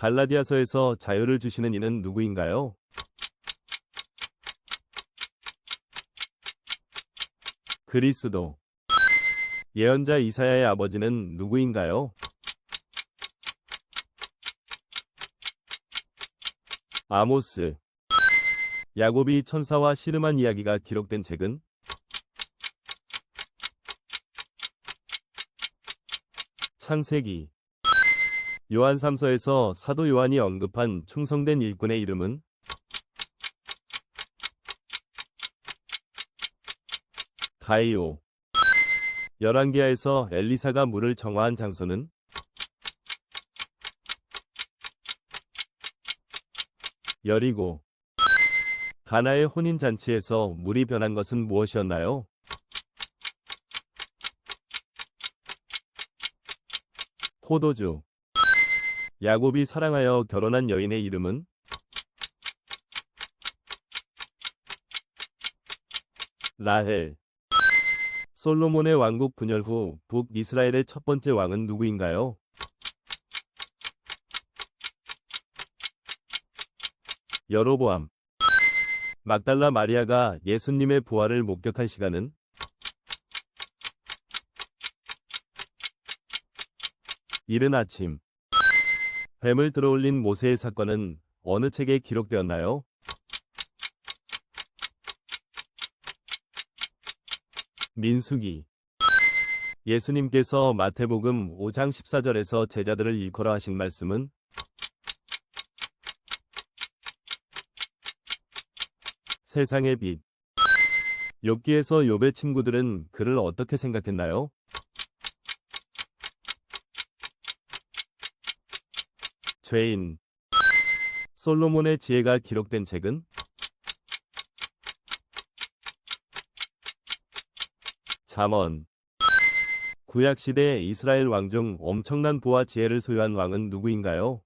갈라디아서에서 자유를 주시는 이는 누구인가요? 그리스도. 예언자 이사야의 아버지는 누구인가요? 아모스. 야곱이 천사와 씨름한 이야기가 기록된 책은? 창세기. 요한 3서에서 사도 요한이 언급한 충성된 일꾼의 이름은? 가이오. 열왕기하에서 엘리사가 물을 정화한 장소는? 여리고. 가나의 혼인잔치에서 물이 변한 것은 무엇이었나요? 포도주. 야곱이 사랑하여 결혼한 여인의 이름은? 라헬. 솔로몬의 왕국 분열 후 북이스라엘의 첫 번째 왕은 누구인가요? 여로보암. 막달라 마리아가 예수님의 부활을 목격한 시간은? 이른 아침. 뱀을 들어올린 모세의 사건은 어느 책에 기록되었나요? 민수기. 예수님께서 마태복음 5장 14절에서 제자들을 일컬어 하신 말씀은? 세상의 빛. 욥기에서 욥의 친구들은 그를 어떻게 생각했나요? 죄인. 솔로몬의 지혜가 기록된 책은? 잠언. 구약시대 이스라엘 왕 중 엄청난 부와 지혜를 소유한 왕은 누구인가요?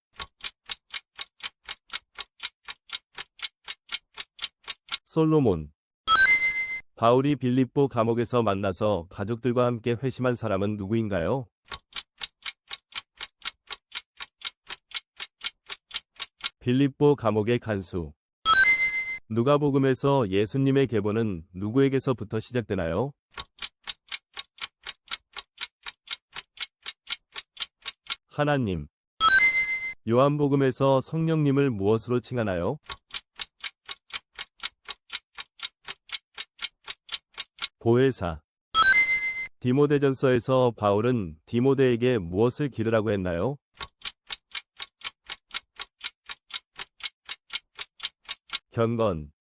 솔로몬. 바울이 빌립보 감옥에서 만나서 가족들과 함께 회심한 사람은 누구인가요? 빌립보 감옥의 간수. 누가복음에서 예수님의 계보는 누구에게서부터 시작되나요? 하나님. 요한복음에서 성령님을 무엇으로 칭하나요? 보혜사. 디모데전서에서 바울은 디모데에게 무엇을 기르라고 했나요? 경건.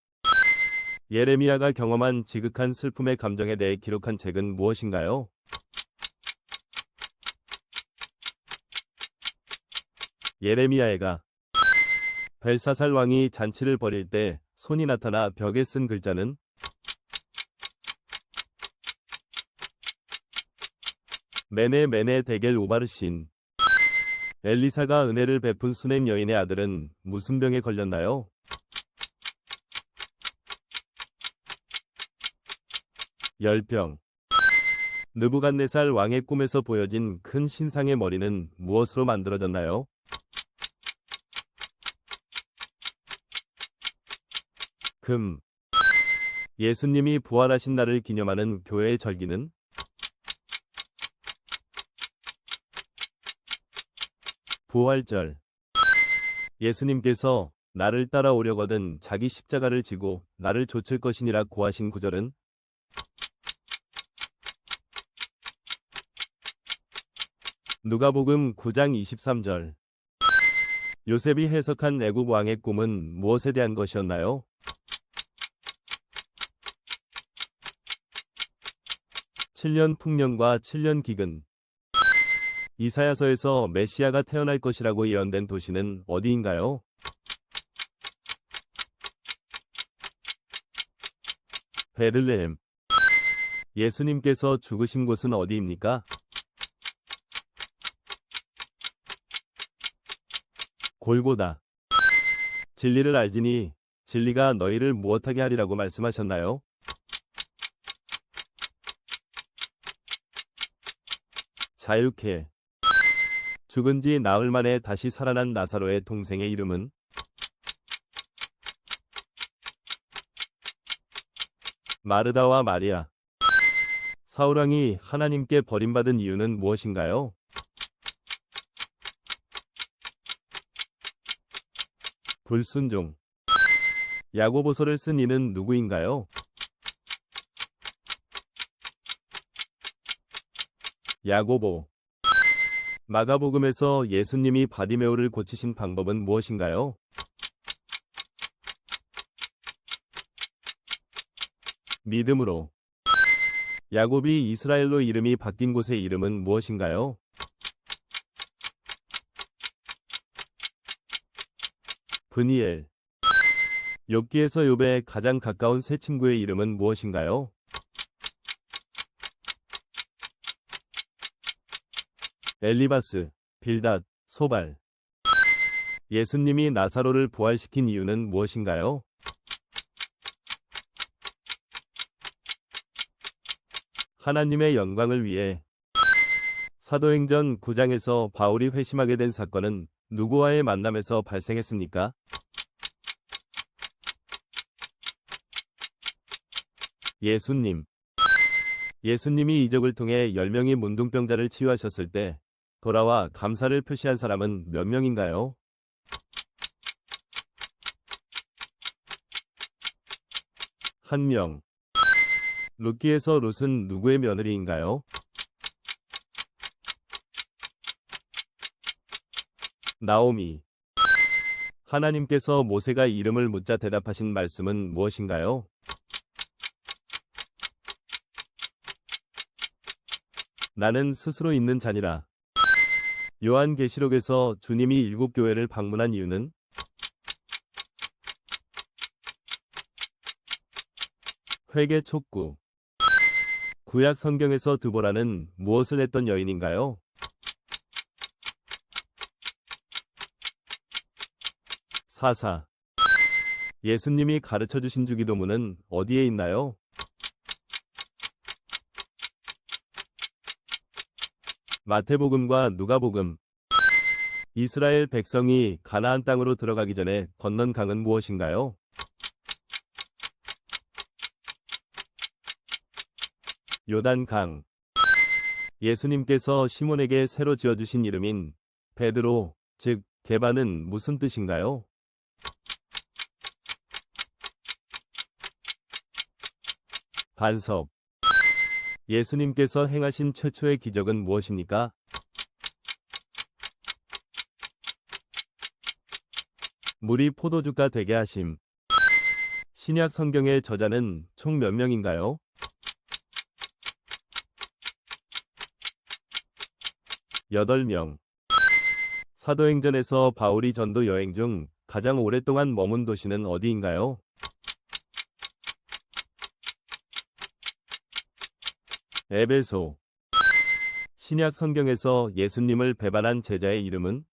예레미야가 경험한 지극한 슬픔의 감정에 대해 기록한 책은 무엇인가요? 예레미야애가. 벨사살 왕이 잔치를 벌일 때 손이 나타나 벽에 쓴 글자는? 메네 메네 데겔 오바르신. 엘리사가 은혜를 베푼 수넴 여인의 아들은 무슨 병에 걸렸나요? 열병. 느부갓네살 왕의 꿈에서 보여진 큰 신상의 머리는 무엇으로 만들어졌나요? 금. 예수님이 부활하신 날을 기념하는 교회의 절기는? 부활절. 예수님께서 나를 따라오려거든 자기 십자가를 지고 나를 좇을 것이니라 고하신 구절은? 누가복음 9장 23절. 요셉이 해석한 애굽 왕의 꿈은 무엇에 대한 것이었나요? 칠 년 풍년과 7년 기근. 이사야서에서 메시아가 태어날 것이라고 예언된 도시는 어디인가요? 베들레헴. 예수님께서 죽으신 곳은 어디입니까? 골고다. 진리를 알지니 진리가 너희를 무엇하게 하리라고 말씀하셨나요? 자유케. 죽은 지 나흘 만에 다시 살아난 나사로의 동생의 이름은? 마르다와 마리아. 사울왕이 하나님께 버림받은 이유는 무엇인가요? 불순종. 야고보서를 쓴 이는 누구인가요? 야고보. 마가복음에서 예수님이 바디메오를 고치신 방법은 무엇인가요? 믿음으로. 야곱이 이스라엘로 이름이 바뀐 곳의 이름은 무엇인가요? 브니엘. 욥기에서 욥의 가장 가까운 세 친구의 이름은 무엇인가요? 엘리바스, 빌닷, 소발. 예수님이 나사로를 부활시킨 이유는 무엇인가요? 하나님의 영광을 위해. 사도행전 9장에서 바울이 회심하게 된 사건은 누구와의 만남에서 발생했습니까? 예수님. 예수님이 이적을 통해 10명의 문둥병자를 치유하셨을 때 돌아와 감사를 표시한 사람은 몇 명인가요? 한 명. 룻기에서 룻은 누구의 며느리인가요? 나오미. 하나님께서 모세가 이름을 묻자 대답하신 말씀은 무엇인가요? 나는 스스로 있는 자니라. 요한계시록에서 주님이 7교회를 방문한 이유는? 회개 촉구. 구약 성경에서 드보라는 무엇을 했던 여인인가요? 사사. 예수님이 가르쳐 주신 주기도문은 어디에 있나요? 마태복음과 누가복음. 이스라엘 백성이 가나안 땅으로 들어가기 전에 건넌 강은 무엇인가요? 요단강. 예수님께서 시몬에게 새로 지어주신 이름인 베드로, 즉 게바는 무슨 뜻인가요? 반석. 예수님께서 행하신 최초의 기적은 무엇입니까? 물이 포도주가 되게 하심. 신약 성경의 저자는 총 몇 명인가요? 8명. 사도행전에서 바울이 전도 여행 중 가장 오랫동안 머문 도시는 어디인가요? 에베소. 신약 성경에서 예수님을 배반한 제자의 이름은?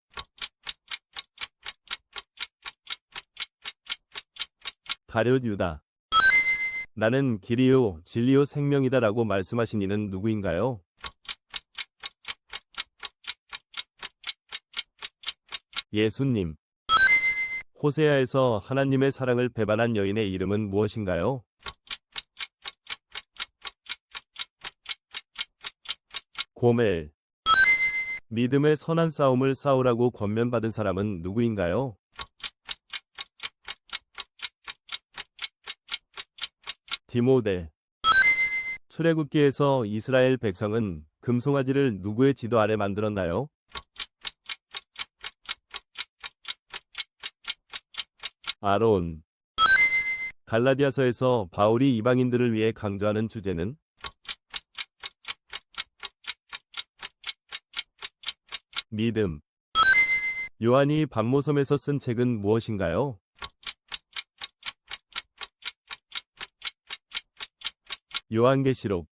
가룟 유다. 나는 길이요 진리요 생명이다 라고 말씀하신 이는 누구인가요? 예수님. 호세아에서 하나님의 사랑을 배반한 여인의 이름은 무엇인가요? 고멜. 믿음의 선한 싸움을 싸우라고 권면받은 사람은 누구인가요? 디모데. 출애굽기에서 이스라엘 백성은 금송아지를 누구의 지도 아래 만들었나요? 아론. 갈라디아서에서 바울이 이방인들을 위해 강조하는 주제는? 믿음. 요한이 반모섬에서 쓴 책은 무엇인가요? 요한계시록.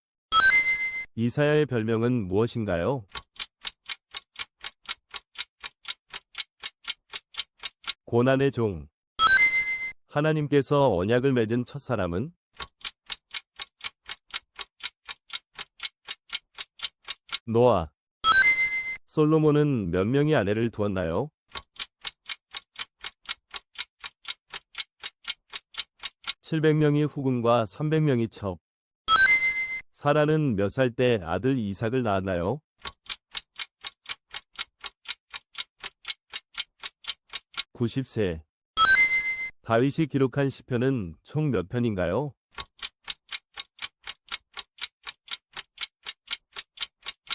이사야의 별명은 무엇인가요? 고난의 종. 하나님께서 언약을 맺은 첫사람은? 노아. 솔로몬은 몇 명의 아내를 두었나요? (700명이) 후궁과 (300명이) 첩. 사라는 몇 살 때 아들 이삭을 낳았나요? (90세) 다윗이 기록한 시편은 총 몇 편인가요?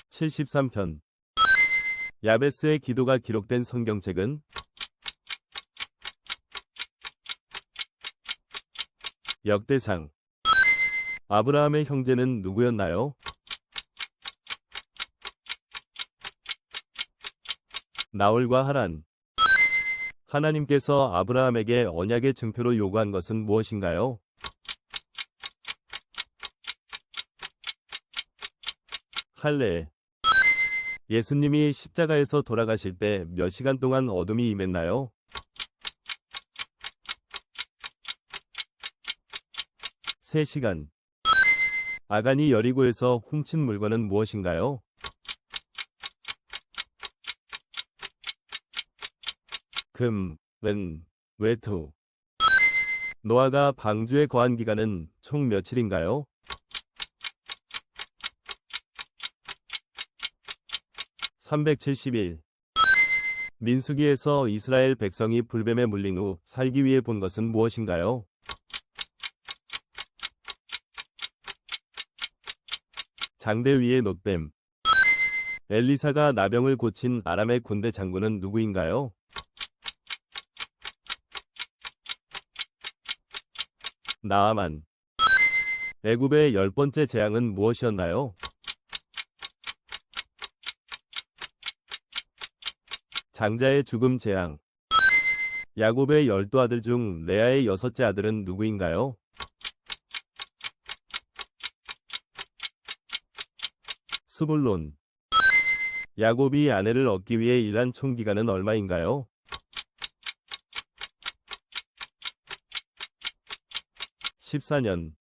(73편) 야베스의 기도가 기록된 성경책은? 역대상. 아브라함의 형제는 누구였나요? 나홀과 하란. 하나님께서 아브라함에게 언약의 증표로 요구한 것은 무엇인가요? 할례. 예수님이 십자가에서 돌아가실 때 몇 시간 동안 어둠이 임했나요? 3시간. 아간이 여리고에서 훔친 물건은 무엇인가요? 금, 은, 외투. 노아가 방주에 거한 기간은 총 며칠인가요? 370일. 민수기에서 이스라엘 백성이 불뱀에 물린 후 살기 위해 본 것은 무엇인가요? 장대 위의 놋뱀. 엘리사가 나병을 고친 아람의 군대 장군은 누구인가요? 나아만. 애굽의 10번째 재앙은 무엇이었나요? 장자의 죽음 재앙. 야곱의 12아들 중 레아의 6째 아들은 누구인가요? 스불론. 야곱이 아내를 얻기 위해 일한 총 기간은 얼마인가요? 14년.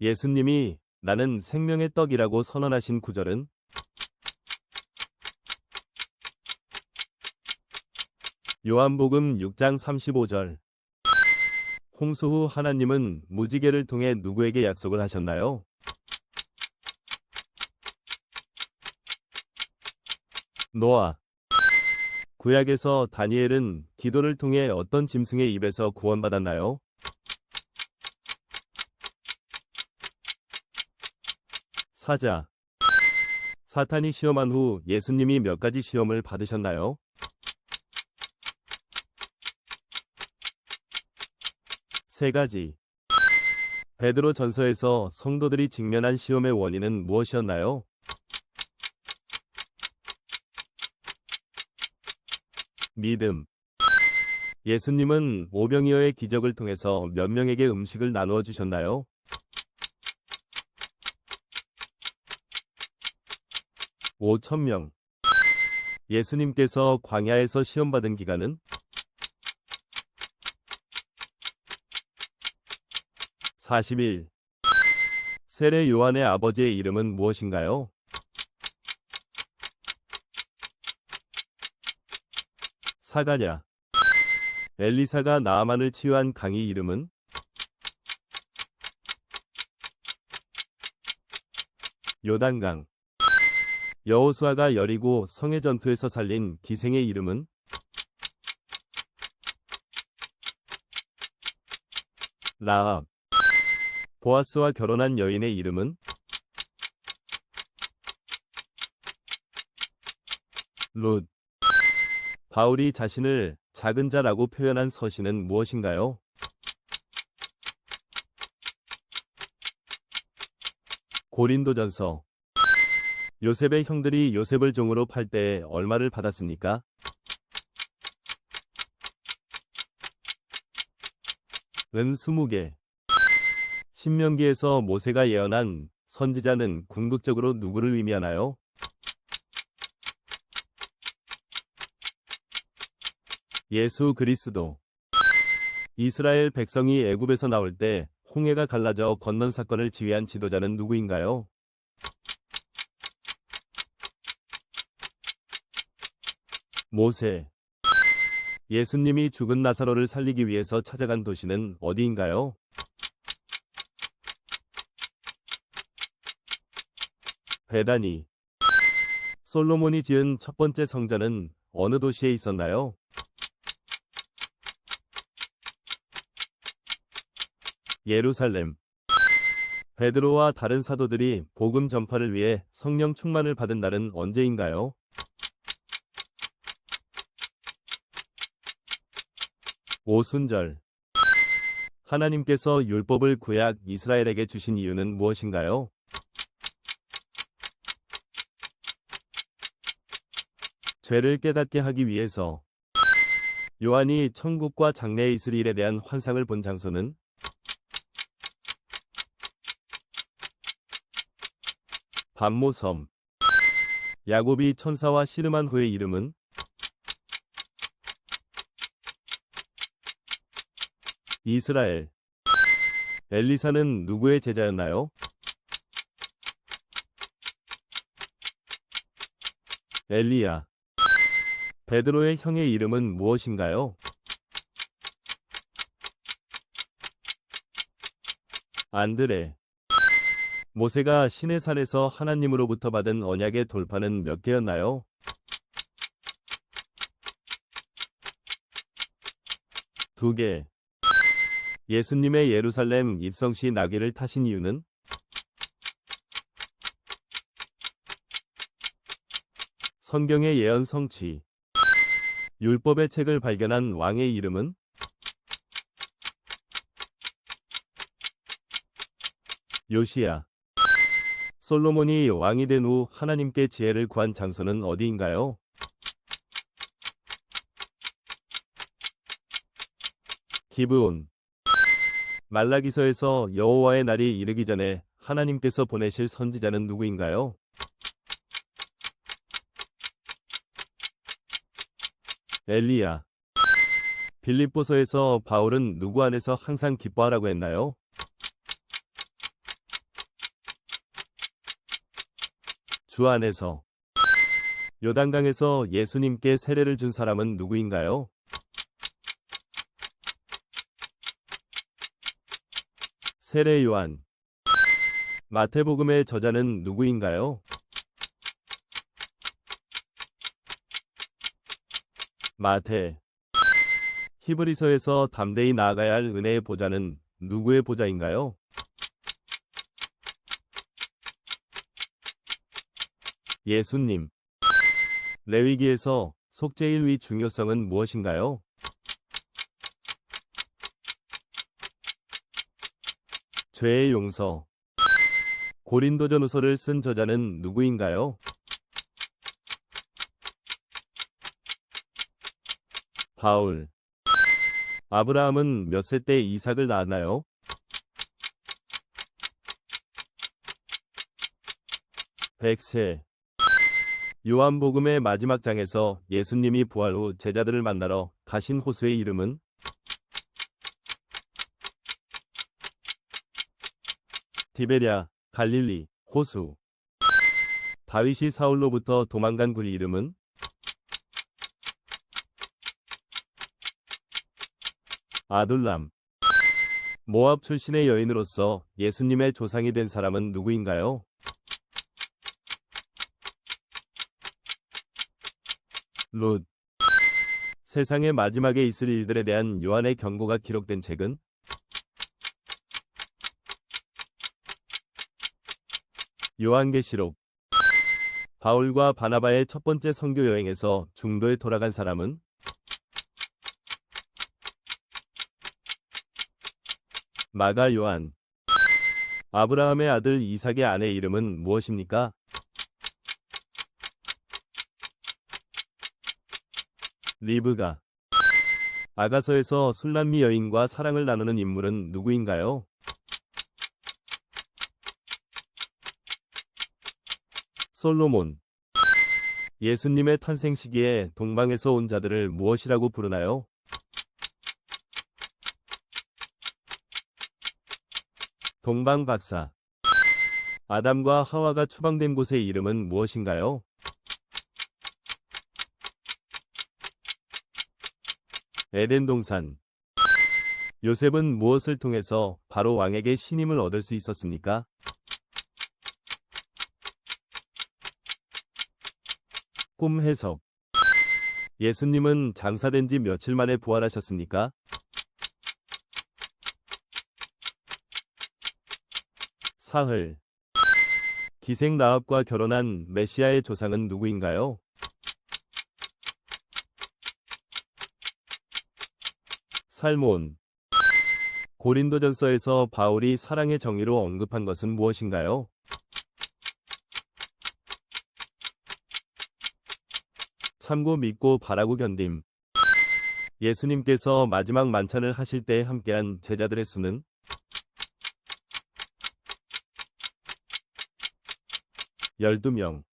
예수님이 나는 생명의 떡이라고 선언하신 구절은? 요한복음 6장 35절. 홍수 후 하나님은 무지개를 통해 누구에게 약속을 하셨나요? 노아. 구약에서 다니엘은 기도를 통해 어떤 짐승의 입에서 구원받았나요? 사자. 사탄이 시험한 후 예수님이 몇 가지 시험을 받으셨나요? 세 가지. 베드로 전서에서 성도들이 직면한 시험의 원인은 무엇이었나요? 믿음. 예수님은 오병이어의 기적을 통해서 몇 명에게 음식을 나누어 주셨나요? 5,000명. 예수님께서 광야에서 시험받은 기간은? 40일. 세례 요한의 아버지의 이름은 무엇인가요? 사가랴. 엘리사가 나아만을 치유한 강의 이름은? 요단강. 여호수아가 여리고 성의 전투에서 살린 기생의 이름은? 라합. 보아스와 결혼한 여인의 이름은? 룻. 바울이 자신을 작은 자라고 표현한 서신은 무엇인가요? 고린도전서. 요셉의 형들이 요셉을 종으로 팔 때 얼마를 받았습니까? 은 20개. 신명기에서 모세가 예언한 선지자는 궁극적으로 누구를 의미하나요? 예수 그리스도. 이스라엘 백성이 애굽에서 나올 때 홍해가 갈라져 건넌 사건을 지휘한 지도자는 누구인가요? 모세. 예수님이 죽은 나사로를 살리기 위해서 찾아간 도시는 어디인가요? 베다니. 솔로몬이 지은 첫 번째 성전은 어느 도시에 있었나요? 예루살렘. 베드로와 다른 사도들이 복음 전파를 위해 성령 충만을 받은 날은 언제인가요? 오순절. 하나님께서 율법을 구약 이스라엘에게 주신 이유는 무엇인가요? 죄를 깨닫게 하기 위해서. 요한이 천국과 장래에 있을 일에 대한 환상을 본 장소는? 반모섬. 야곱이 천사와 씨름한 후의 이름은? 이스라엘. 엘리사는 누구의 제자였나요? 엘리야. 베드로의 형의 이름은 무엇인가요? 안드레. 모세가 시내 산에서 하나님으로부터 받은 언약의 돌파는 몇 개였나요? 2개. 예수님의 예루살렘 입성 시 나귀를 타신 이유는? 성경의 예언 성취. 율법의 책을 발견한 왕의 이름은? 요시야. 솔로몬이 왕이 된 후 하나님께 지혜를 구한 장소는 어디인가요? 기브온. 말라기서에서 여호와의 날이 이르기 전에 하나님께서 보내실 선지자는 누구인가요? 엘리야. 빌립보서에서 바울은 누구 안에서 항상 기뻐하라고 했나요? 주 안에서. 요단강에서 예수님께 세례를 준 사람은 누구인가요? 세례 요한. 마태복음의 저자는 누구인가요? 마태. 히브리서에서 담대히 나아가야 할 은혜의 보좌는 누구의 보좌인가요? 예수님. 레위기에서 속죄일의 중요성은 무엇인가요? 죄의 용서. 고린도전후서를 쓴 저자는 누구인가요? 바울. 아브라함은 몇 세 때 이삭을 낳았나요? 백세. 요한복음의 마지막 장에서 예수님이 부활 후 제자들을 만나러 가신 호수의 이름은? 디베랴, 갈릴리, 호수. 다윗이 사울로부터 도망간 굴 이름은? 아둘람. 모압 출신의 여인으로서 예수님의 조상이 된 사람은 누구인가요? 룻. 세상의 마지막에 있을 일들에 대한 요한의 경고가 기록된 책은? 요한계시록. 바울과 바나바의 첫 번째 선교 여행에서 중도에 돌아간 사람은? 마가 요한. 아브라함의 아들 이삭의 아내 이름은 무엇입니까? 리브가. 아가서에서 술람미 여인과 사랑을 나누는 인물은 누구인가요? 솔로몬. 예수님의 탄생 시기에 동방에서 온 자들을 무엇이라고 부르나요? 동방박사. 아담과 하와가 추방된 곳의 이름은 무엇인가요? 에덴 동산. 요셉은 무엇을 통해서 바로 왕에게 신임을 얻을 수 있었습니까? 꿈 해석. 예수님은 장사된 지 며칠 만에 부활하셨습니까? 사흘. 기생 라합과 결혼한 메시아의 조상은 누구인가요? 살몬. 고린도전서에서 바울이 사랑의 정의로 언급한 것은 무엇인가요? 참고 믿고 바라고 견딤. 예수님께서 마지막 만찬을 하실 때 함께한 제자들의 수는? 12명.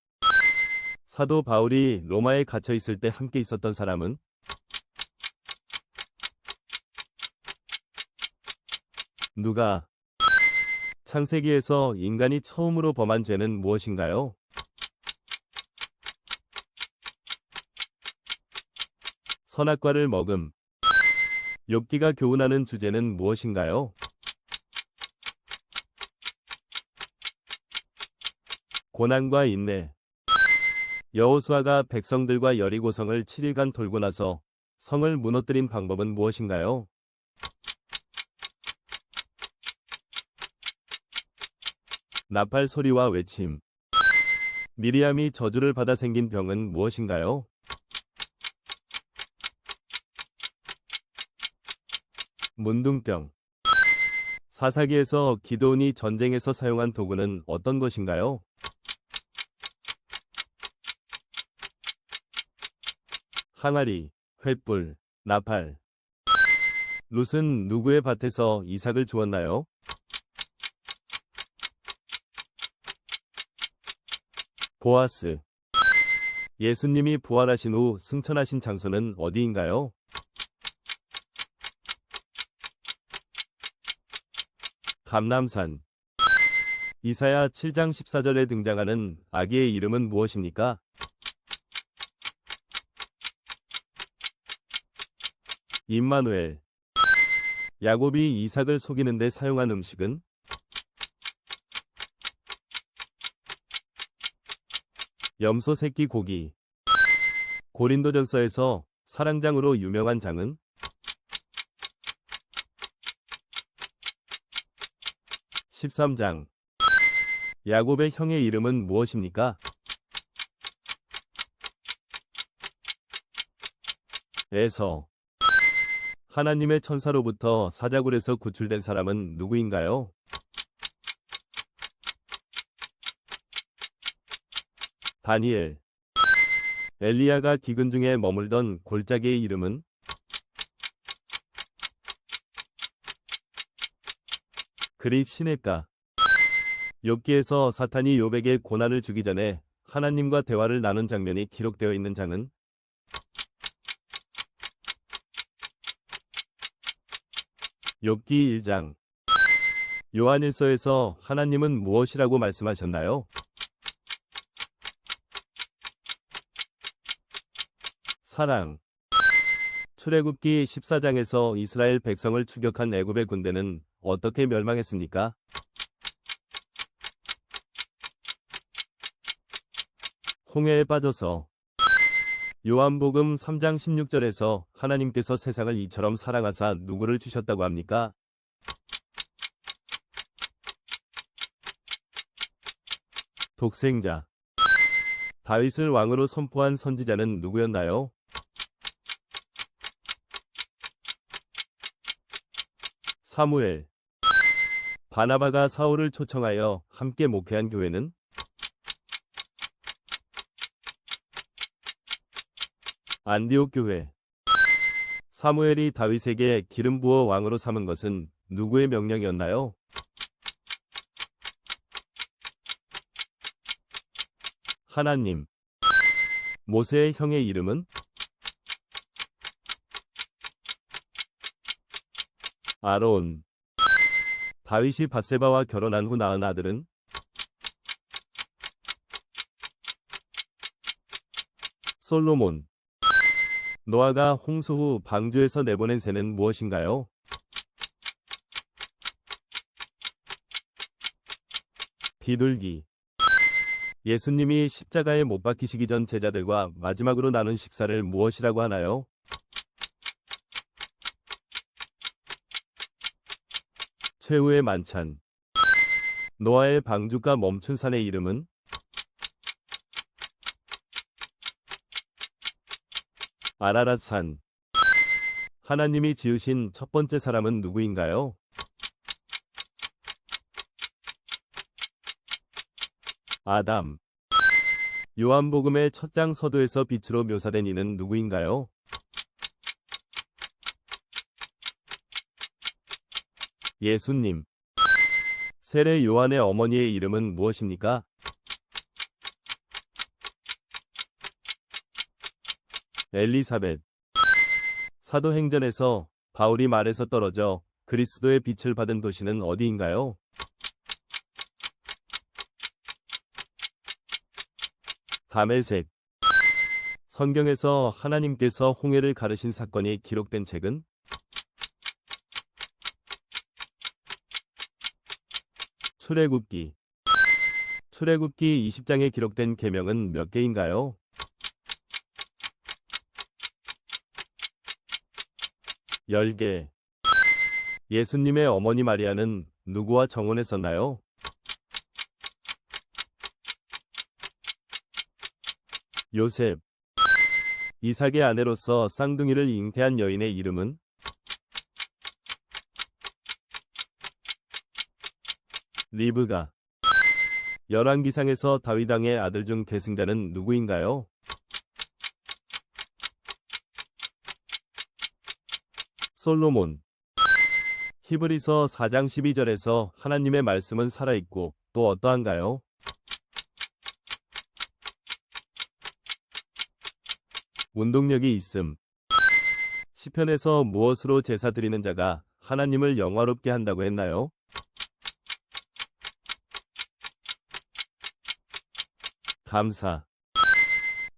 사도 바울이 로마에 갇혀 있을 때 함께 있었던 사람은? 누가? 창세기에서 인간이 처음으로 범한 죄는 무엇인가요? 선악과를 먹음. 욥기가 교훈하는 주제는 무엇인가요? 고난과 인내. 여호수아가 백성들과 여리고성을 7일간 돌고 나서 성을 무너뜨린 방법은 무엇인가요? 나팔 소리와 외침. 미리암이 저주를 받아 생긴 병은 무엇인가요? 문둥병. 사사기에서 기드온이 전쟁에서 사용한 도구는 어떤 것인가요? 항아리, 횃불, 나팔. 룻은 누구의 밭에서 이삭을 주었나요? 보아스. 예수님이 부활하신 후 승천하신 장소는 어디인가요? 감람산. 이사야 7장 14절에 등장하는 아기의 이름은 무엇입니까? 임마누엘. 야곱이 이삭을 속이는 데 사용한 음식은? 염소 새끼 고기. 고린도전서에서 사랑장으로 유명한 장은? (13장) 야곱의 형의 이름은 무엇입니까? 에서. 하나님의 천사로부터 사자굴에서 구출된 사람은 누구인가요? 다니엘. 엘리야가 기근 중에 머물던 골짜기의 이름은? 그릿 시냇가. 욥기에서 사탄이 욥에게 고난을 주기 전에 하나님과 대화를 나눈 장면이 기록되어 있는 장은? 욥기 1장. 요한일서에서 하나님은 무엇이라고 말씀하셨나요? 사랑. 출애굽기 14장에서 이스라엘 백성을 추격한 애굽의 군대는 어떻게 멸망했습니까? 홍해에 빠져서. 요한복음 3장 16절에서 하나님께서 세상을 이처럼 사랑하사 누구를 주셨다고 합니까? 독생자. 다윗을 왕으로 선포한 선지자는 누구였나요? 사무엘. 바나바가 사울을 초청하여 함께 목회한 교회는? 안디옥 교회. 사무엘이 다윗에게 기름 부어 왕으로 삼은 것은 누구의 명령이었나요? 하나님. 모세의 형의 이름은? 아론. 다윗이 밧세바와 결혼한 후 낳은 아들은? 솔로몬. 노아가 홍수 후 방주에서 내보낸 새는 무엇인가요? 비둘기. 예수님이 십자가에 못 박히시기 전 제자들과 마지막으로 나눈 식사를 무엇이라고 하나요? 최후의 만찬. 노아의 방주가 멈춘 산의 이름은? 아라랏산. 하나님이 지으신 첫 번째 사람은 누구인가요? 아담. 요한복음의 첫 장 서두에서 빛으로 묘사된 이는 누구인가요? 예수님. 세례 요한의 어머니의 이름은 무엇입니까? 엘리사벳. 사도행전에서 바울이 말에서 떨어져 그리스도의 빛을 받은 도시는 어디인가요? 다메섹. 성경에서 하나님께서 홍해를 가르신 사건이 기록된 책은? 출애굽기. 출애굽기 20장에 기록된 계명은 몇 개인가요? 10개. 예수님의 어머니 마리아는 누구와 정혼했었나요? 요셉. 이삭의 아내로서 쌍둥이를 잉태한 여인의 이름은? 리브가. 열왕기상에서 다윗 왕의 아들 중 계승자는 누구인가요? 솔로몬. 히브리서 4장 12절에서 하나님의 말씀은 살아있고 또 어떠한가요? 운동력이 있음. 시편에서 무엇으로 제사 드리는 자가 하나님을 영화롭게 한다고 했나요? 감사.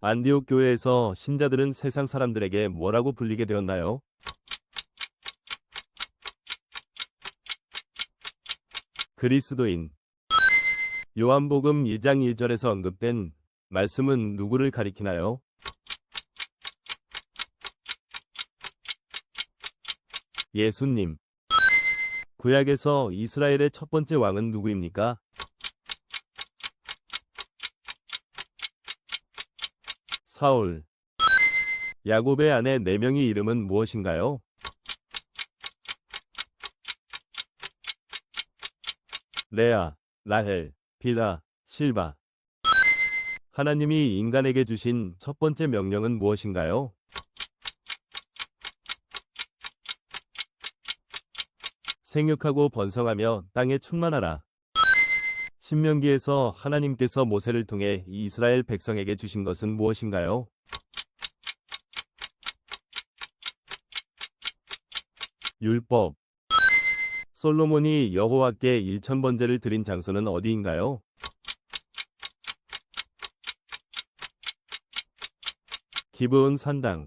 안디옥 교회에서 신자들은 세상 사람들에게 뭐라고 불리게 되었나요? 그리스도인. 요한복음 1장 1절에서 언급된 말씀은 누구를 가리키나요? 예수님. 구약에서 이스라엘의 첫 번째 왕은 누구입니까? 사울. 야곱의 아내 4명의 이름은 무엇인가요? 레아, 라헬, 빌하, 실바. 하나님이 인간에게 주신 첫 번째 명령은 무엇인가요? 생육하고 번성하며 땅에 충만하라. 신명기에서 하나님께서 모세를 통해 이스라엘 백성에게 주신 것은 무엇인가요? 율법. 솔로몬이 여호와께 1000번제를 드린 장소는 어디인가요? 기브온 산당.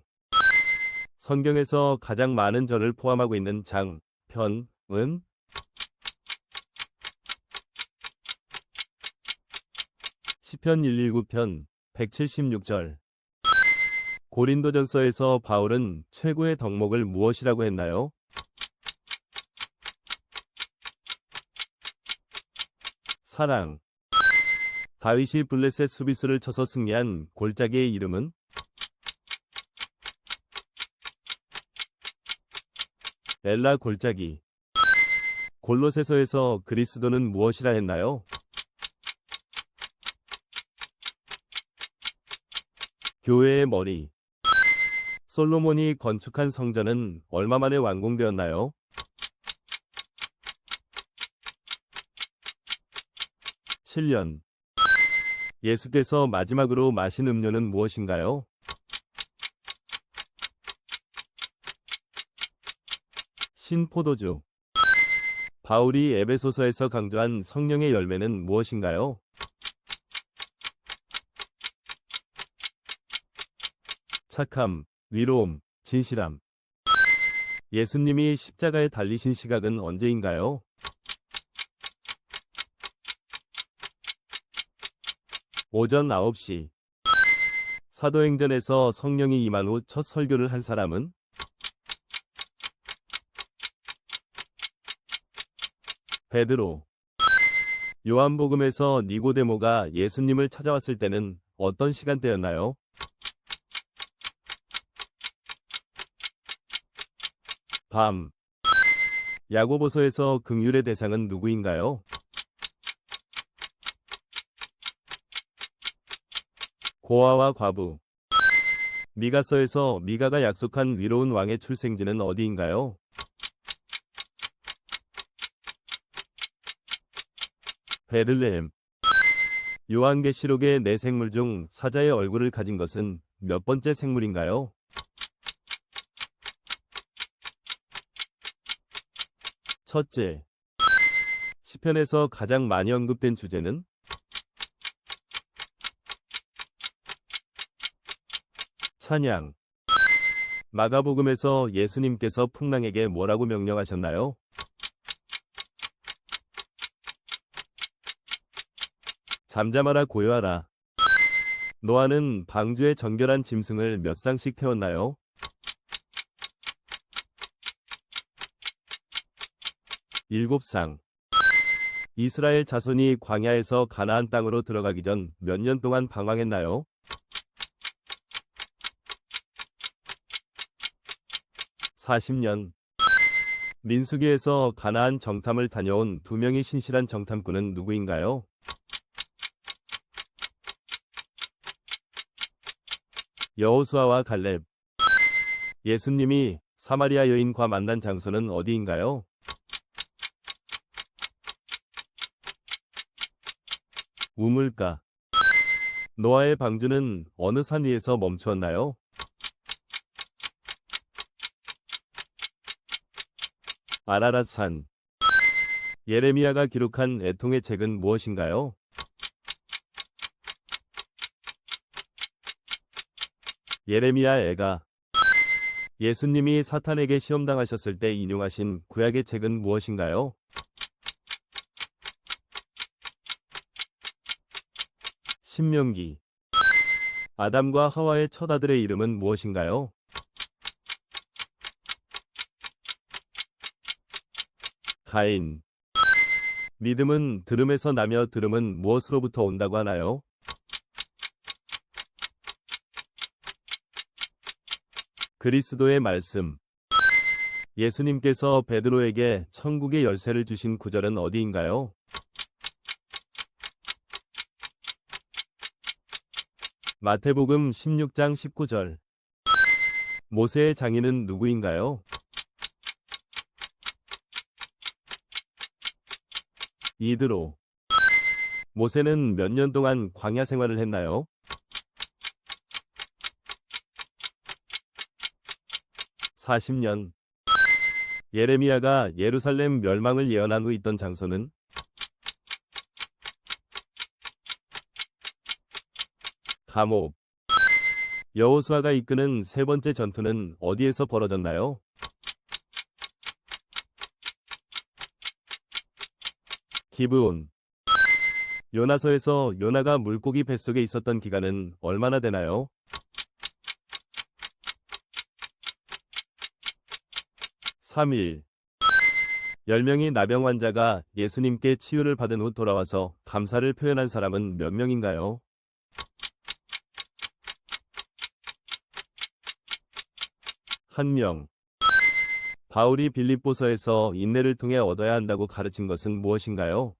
성경에서 가장 많은 절을 포함하고 있는 장, 편, 은? 시편 119편 176절. 고린도전서에서 바울은 최고의 덕목을 무엇이라고 했나요? 사랑. 다윗이 블레셋 수비수를 쳐서 승리한 골짜기의 이름은? 엘라 골짜기. 골로새서에서 그리스도는 무엇이라 했나요? 교회의 머리. 솔로몬이 건축한 성전은 얼마 만에 완공되었나요? 7년. 예수께서 마지막으로 마신 음료는 무엇인가요? 신포도주. 바울이 에베소서에서 강조한 성령의 열매는 무엇인가요? 착함. 위로움, 진실함. 예수님이 십자가에 달리신 시각은 언제인가요? 오전 9시. 사도행전에서 성령이 임한 후 첫 설교를 한 사람은? 베드로. 요한복음에서 니고데모가 예수님을 찾아왔을 때는 어떤 시간대였나요? 밤. 야고보서에서 긍휼의 대상은 누구인가요? 고아와 과부. 미가서에서 미가가 약속한 위로운 왕의 출생지는 어디인가요? 베들레헴. 요한계시록의 네 생물 중 사자의 얼굴을 가진 것은 몇 번째 생물인가요? 첫째. 시편에서 가장 많이 언급된 주제는? 찬양. 마가복음에서 예수님께서 풍랑에게 뭐라고 명령하셨나요? 잠잠하라 고요하라. 노아는 방주에 정결한 짐승을 몇 쌍씩 태웠나요? 7쌍. 이스라엘 자손이 광야에서 가나안 땅으로 들어가기 전 몇 년 동안 방황했나요? 40년. 민수기에서 가나안 정탐을 다녀온 2명의 신실한 정탐꾼은 누구인가요? 여호수아와 갈렙. 예수님이 사마리아 여인과 만난 장소는 어디인가요? 우물가. 노아의 방주는 어느 산 위에서 멈추었나요? 아라랏산. 예레미야가 기록한 애통의 책은 무엇인가요? 예레미야 애가. 예수님이 사탄에게 시험당하셨을 때 인용하신 구약의 책은 무엇인가요? 신명기. 아담과 하와의 첫 아들의 이름은 무엇인가요? 가인. 믿음은 들음에서 나며 들음은 무엇으로부터 온다고 하나요? 그리스도의 말씀. 예수님께서 베드로에게 천국의 열쇠를 주신 구절은 어디인가요? 마태복음 16장 19절. 모세의 장인은 누구인가요? 이드로. 모세는 몇 년 동안 광야 생활을 했나요? 40년. 예레미야가 예루살렘 멸망을 예언한 후 있던 장소는? 감옥. 여호수아가 이끄는 세 번째 전투는 어디에서 벌어졌나요? 기브온. 요나서에서 요나가 물고기 뱃속에 있었던 기간은 얼마나 되나요? 3일. 10명의 나병 환자가 예수님께 치유를 받은 후 돌아와서 감사를 표현한 사람은 몇 명인가요? 1명. 바울이 빌립보서에서 인내를 통해 얻어야 한다고 가르친 것은 무엇인가요?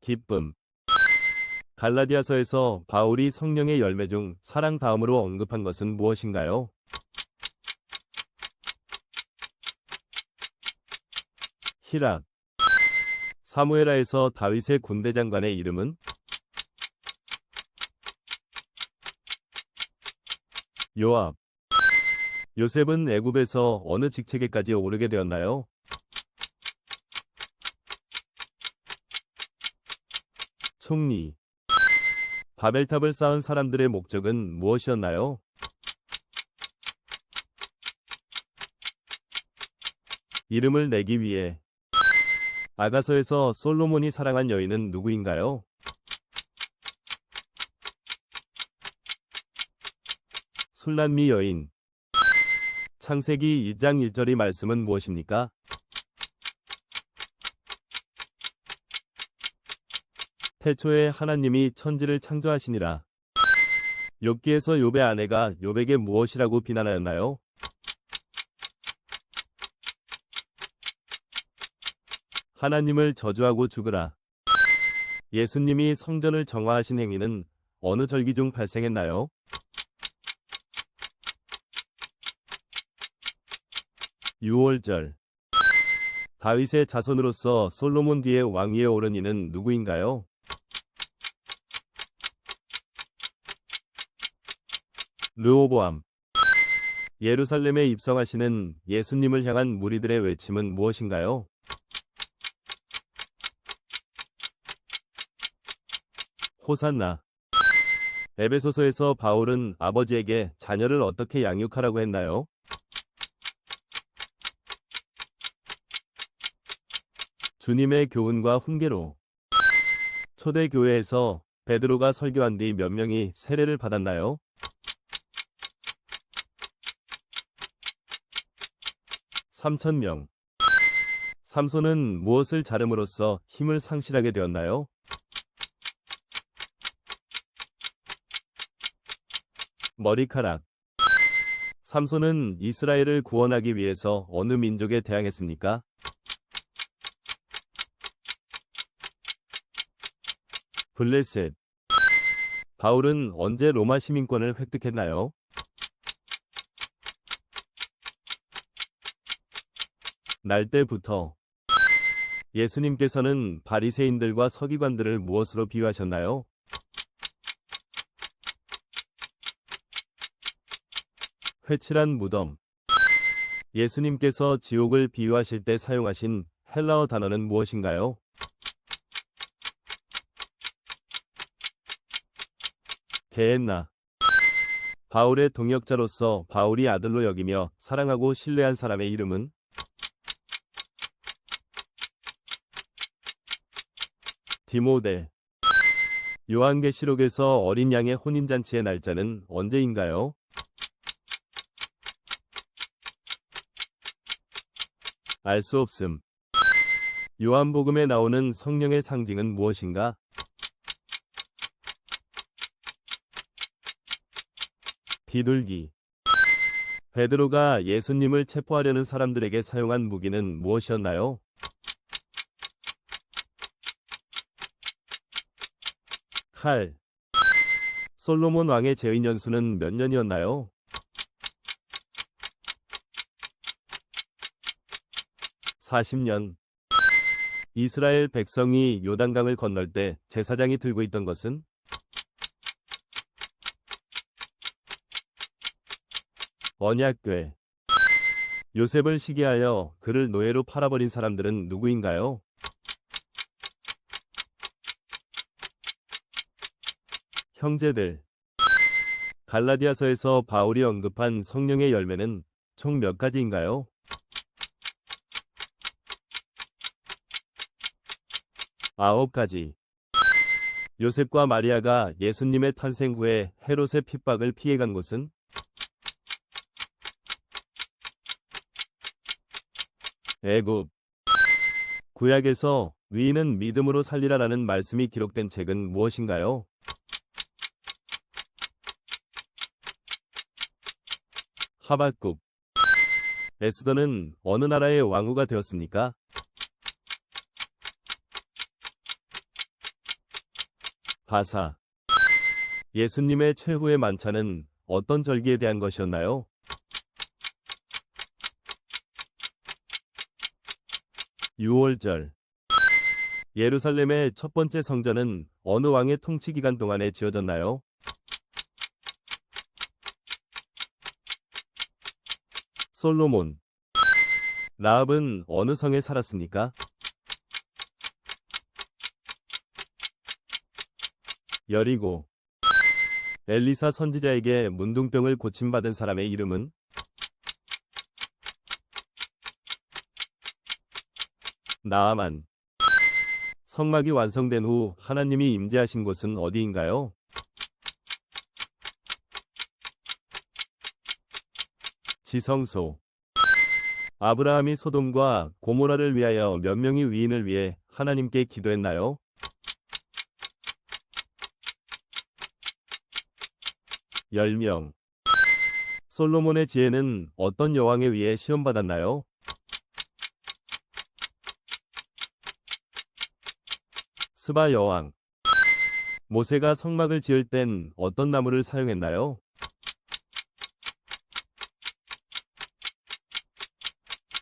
기쁨. 갈라디아서에서 바울이 성령의 열매 중 사랑 다음으로 언급한 것은 무엇인가요? 희락. 사무엘하에서 다윗의 군대 장관의 이름은? 요압. 요셉은 애굽에서 어느 직책에까지 오르게 되었나요? 총리. 바벨탑을 쌓은 사람들의 목적은 무엇이었나요? 이름을 내기 위해. 아가서에서 솔로몬이 사랑한 여인은 누구인가요? 술람미 여인. 창세기 1장 1절의 말씀은 무엇입니까? 태초에 하나님이 천지를 창조하시니라. 욥기에서 욥의 아내가 욥에게 무엇이라고 비난하였나요? 하나님을 저주하고 죽으라. 예수님이 성전을 정화하신 행위는 어느 절기 중 발생했나요? 유월절. 다윗의 자손으로서 솔로몬 뒤에 왕위에 오른 이는 누구인가요? 르호보암. 예루살렘에 입성하시는 예수님을 향한 무리들의 외침은 무엇인가요? 호산나. 에베소서에서 바울은 아버지에게 자녀를 어떻게 양육하라고 했나요? 주님의 교훈과 훈계로. 초대교회에서 베드로가 설교한 뒤 몇 명이 세례를 받았나요? 3,000명. 삼손은 무엇을 자름으로써 힘을 상실하게 되었나요? 머리카락. 삼손은 이스라엘을 구원하기 위해서 어느 민족에 대항했습니까? 블레셋. 바울은 언제 로마 시민권을 획득했나요? 날 때부터. 예수님께서는 바리새인들과 서기관들을 무엇으로 비유하셨나요? 회칠한 무덤. 예수님께서 지옥을 비유하실 때 사용하신 헬라어 단어는 무엇인가요? 게엔나. 바울의 동역자로서 바울이 아들로 여기며 사랑하고 신뢰한 사람의 이름은? 디모데. 요한계시록에서 어린 양의 혼인잔치의 날짜는 언제인가요? 알 수 없음. 요한복음에 나오는 성령의 상징은 무엇인가? 비둘기. 베드로가 예수님을 체포하려는 사람들에게 사용한 무기는 무엇이었나요? 칼. 솔로몬 왕의 재위 연수는 몇 년이었나요? 40년. 이스라엘 백성이 요단강을 건널 때 제사장이 들고 있던 것은? 언약궤. 요셉을 시기하여 그를 노예로 팔아버린 사람들은 누구인가요? 형제들. 갈라디아서에서 바울이 언급한 성령의 열매는 총 몇 가지인가요? 9가지. 요셉과 마리아가 예수님의 탄생 후에 헤롯의 핍박을 피해간 곳은? 애굽. 구약에서 의인은 믿음으로 살리라라는 말씀이 기록된 책은 무엇인가요? 하박국. 에스더는 어느 나라의 왕후가 되었습니까? 바사. 예수님의 최후의 만찬은 어떤 절기에 대한 것이었나요? 유월절. 예루살렘의 첫 번째 성전은 어느 왕의 통치 기간 동안에 지어졌나요? 솔로몬. 라합은 어느 성에 살았습니까? 여리고. 엘리사 선지자에게 문둥병을 고침받은 사람의 이름은? 나아만. 성막이 완성된 후 하나님이 임재하신 곳은 어디인가요? 지성소. 아브라함이 소돔과 고모라를 위하여 몇 명의 위인을 위해 하나님께 기도했나요? 열 명. 솔로몬의 지혜는 어떤 여왕에 의해 시험받았나요? 스바 여왕. 모세가 성막을 지을 땐 어떤 나무를 사용했나요?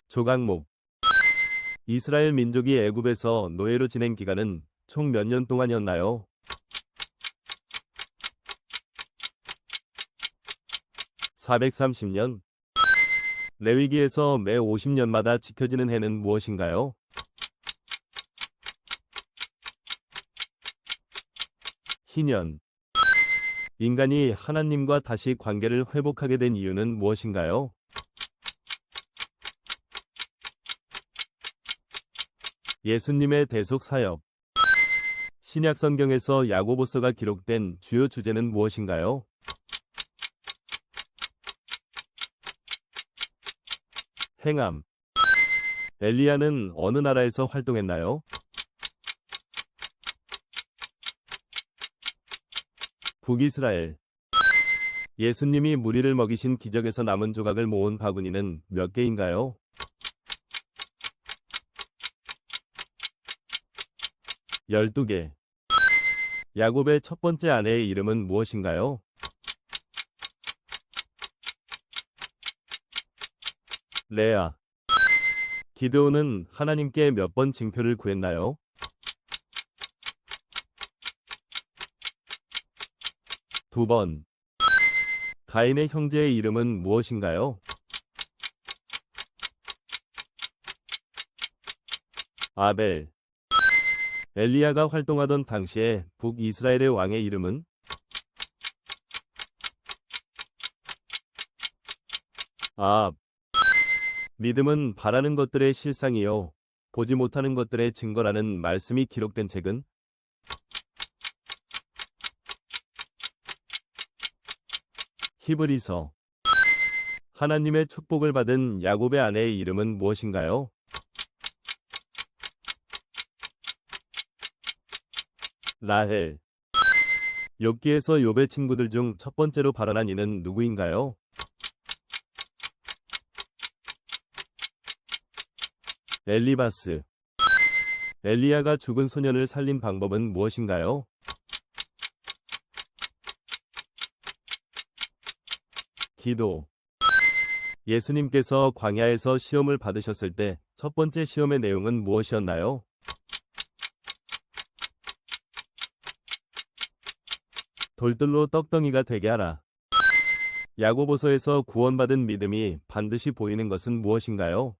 조각목. 이스라엘 민족이 애굽에서 노예로 지낸 기간은 총 몇 년 동안이었나요? 430년. 레위기에서 매 50년마다 지켜지는 해는 무엇인가요? 희년. 인간이 하나님과 다시 관계를 회복하게 된 이유는 무엇인가요? 예수님의 대속 사역. 신약 성경에서 야고보서가 기록된 주요 주제는 무엇인가요? 행함. 엘리야는 어느 나라에서 활동했나요? 북이스라엘. 예수님이 무리를 먹이신 기적에서 남은 조각을 모은 바구니는 몇 개인가요? 12개. 야곱의 첫 번째 아내의 이름은 무엇인가요? 레아. 기드온은 하나님께 몇 번 징표를 구했나요? 2번. 가인의 형제의 이름은 무엇인가요? 아벨. 엘리야가 활동하던 당시에 북이스라엘의 왕의 이름은? 아합. 믿음은 바라는 것들의 실상이요 보지 못하는 것들의 증거라는 말씀이 기록된 책은? 히브리서. 하나님의 축복을 받은 야곱의 아내의 이름은 무엇인가요? 라헬. 욥기에서 욥의 친구들 중 첫 번째로 발언한 이는 누구인가요? 엘리바스. 엘리야가 죽은 소년을 살린 방법은 무엇인가요? 기도. 예수님께서 광야에서 시험을 받으셨을 때 첫 번째 시험의 내용은 무엇이었나요? 돌들로 떡덩이가 되게 하라. 야고보서에서 구원받은 믿음이 반드시 보이는 것은 무엇인가요?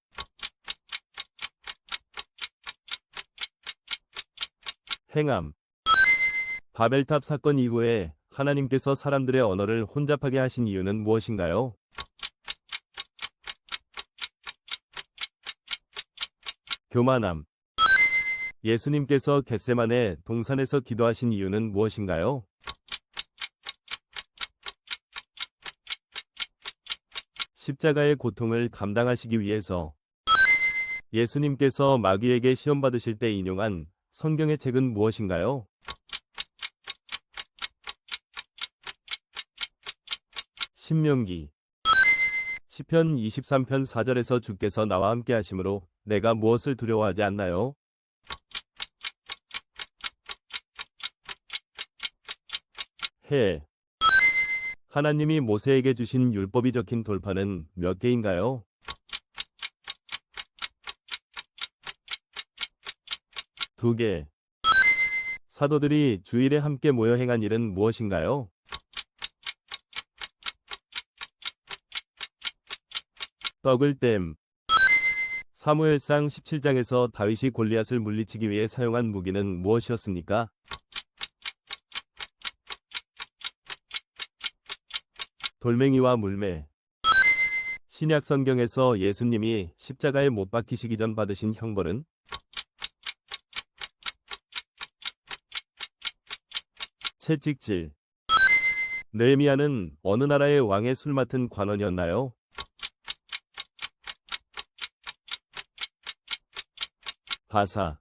행함. 바벨탑 사건 이후에 하나님께서 사람들의 언어를 혼잡하게 하신 이유는 무엇인가요? 교만함. 예수님께서 겟세마네 동산에서 기도하신 이유는 무엇인가요? 십자가의 고통을 감당하시기 위해서. 예수님께서 마귀에게 시험 받으실 때 인용한 성경의 책은 무엇인가요? 신명기. 시편 23편 4절에서 주께서 나와 함께 하심으로 내가 무엇을 두려워하지 않나요? 해. 하나님이 모세에게 주신 율법이 적힌 돌판은 몇 개인가요? 2개. 사도들이 주일에 함께 모여 행한 일은 무엇인가요? 떡을 댐. 사무엘상 17장에서 다윗이 골리앗을 물리치기 위해 사용한 무기는 무엇이었습니까? 돌멩이와 물매. 신약 성경에서 예수님이 십자가에 못 박히시기 전 받으신 형벌은? 채찍질. 느헤미야는 어느 나라의 왕의 술 맡은 관원이었나요? 바사.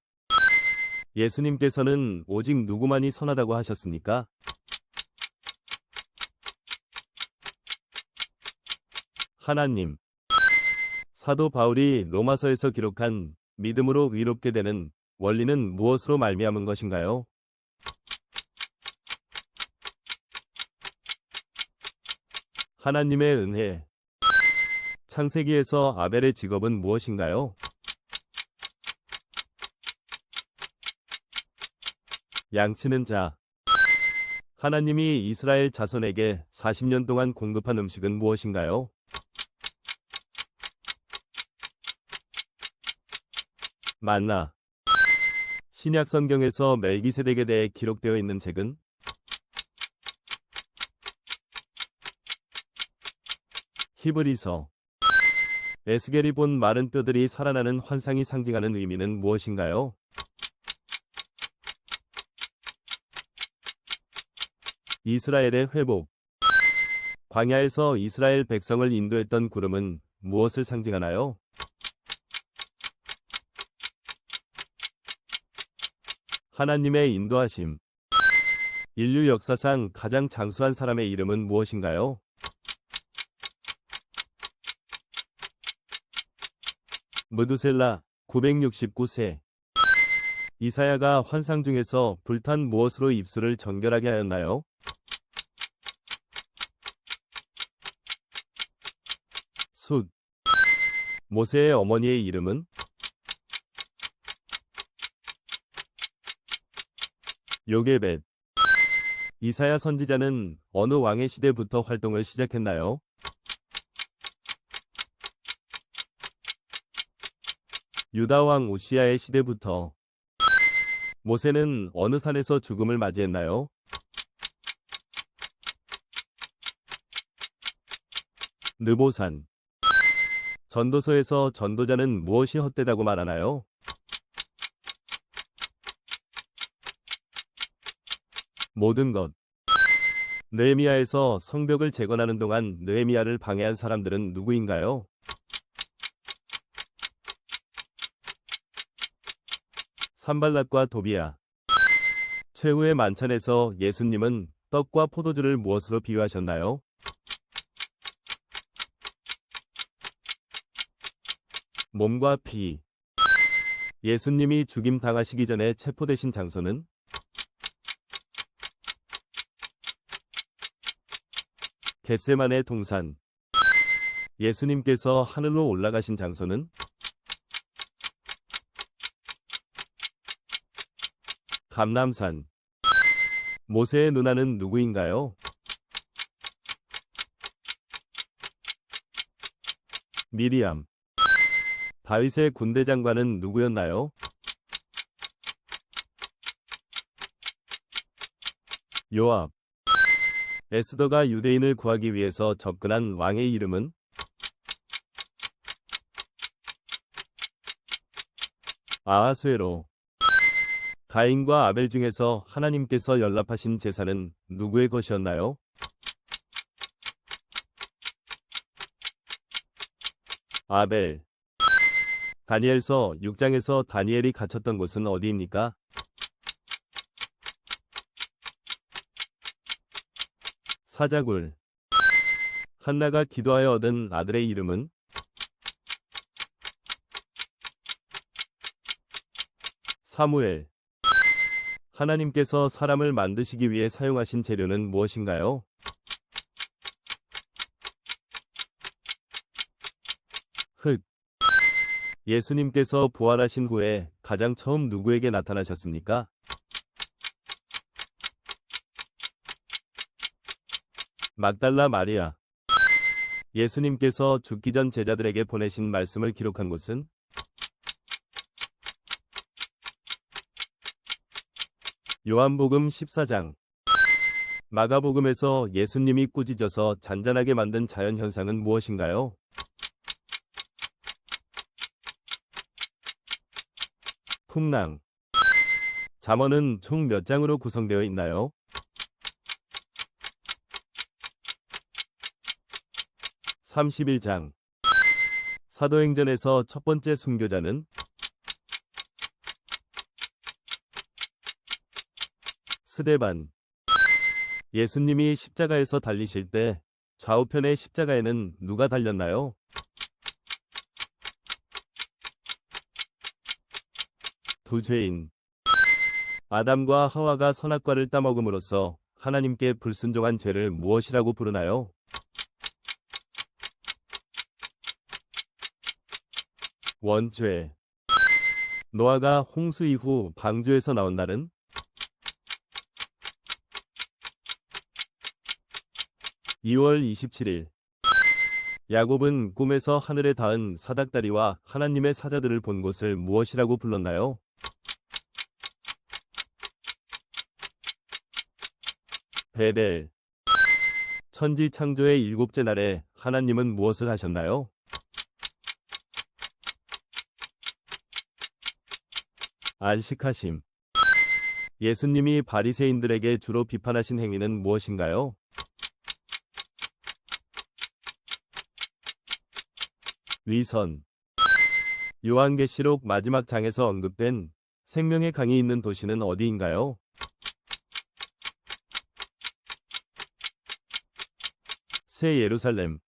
예수님께서는 오직 누구만이 선하다고 하셨습니까? 하나님. 사도 바울이 로마서에서 기록한 믿음으로 의롭게 되는 원리는 무엇으로 말미암은 것인가요? 하나님의 은혜. 창세기에서 아벨의 직업은 무엇인가요? 양치는 자. 하나님이 이스라엘 자손에게 40년 동안 공급한 음식은 무엇인가요? 만나. 신약 성경에서 멜기세덱에 대해 기록되어 있는 책은? 히브리서. 에스겔이 본 마른 뼈들이 살아나는 환상이 상징하는 의미는 무엇인가요? 이스라엘의 회복. 광야에서 이스라엘 백성을 인도했던 구름은 무엇을 상징하나요? 하나님의 인도하심. 인류 역사상 가장 장수한 사람의 이름은 무엇인가요? 무두셀라. 969세. 이사야가 환상 중에서 불탄 무엇으로 입술을 정결하게 하였나요? 숫. 모세의 어머니의 이름은? 요게벳. 이사야 선지자는 어느 왕의 시대부터 활동을 시작했나요? 유다 왕 우시야의 시대부터. 모세는 어느 산에서 죽음을 맞이했나요? 느보산. 전도서에서 전도자는 무엇이 헛되다고 말하나요? 모든 것. 느헤미야에서 성벽을 재건하는 동안 느헤미야를 방해한 사람들은 누구인가요? 산발락과 도비야. 최후의 만찬에서 예수님은 떡과 포도주를 무엇으로 비유하셨나요? 몸과 피. 예수님이 죽임 당하시기 전에 체포되신 장소는? 겟세마네 동산. 예수님께서 하늘로 올라가신 장소는? 감람산. 모세의 누나는 누구인가요? 미리암. 다윗의 군대 장관은 누구였나요? 요압. 에스더가 유대인을 구하기 위해서 접근한 왕의 이름은? 아하수에로. 가인과 아벨 중에서 하나님께서 연락하신 제사는 누구의 것이었나요? 아벨. 다니엘서 6장에서 다니엘이 갇혔던 곳은 어디입니까? 사자굴. 한나가 기도하여 얻은 아들의 이름은? 사무엘. 하나님께서 사람을 만드시기 위해 사용하신 재료는 무엇인가요? 흙. 예수님께서 부활하신 후에 가장 처음 누구에게 나타나셨습니까? 막달라 마리아. 예수님께서 죽기 전 제자들에게 보내신 말씀을 기록한 곳은? 요한복음 14장. 마가복음에서 예수님이 꾸짖어서 잔잔하게 만든 자연현상은 무엇인가요? 풍랑. 잠언은 총 몇 장으로 구성되어 있나요? 31장. 사도행전에서 첫 번째 순교자는? 스데반. 예수님이 십자가에서 달리실 때 좌우편의 십자가에는 누가 달렸나요? 두 죄인. 아담과 하와가 선악과를 따먹음으로써 하나님께 불순종한 죄를 무엇이라고 부르나요? 원죄. 노아가 홍수 이후 방주에서 나온 날은? 2월 27일. 야곱은 꿈에서 하늘에 닿은 사닥다리와 하나님의 사자들을 본 곳을 무엇이라고 불렀나요? 베델. 천지 창조의 일곱째 날에 하나님은 무엇을 하셨나요? 안식하심. 예수님이 바리새인들에게 주로 비판하신 행위는 무엇인가요? 위선. 요한계시록 마지막 장에서 언급된 생명의 강이 있는 도시는 어디인가요? 새 예루살렘.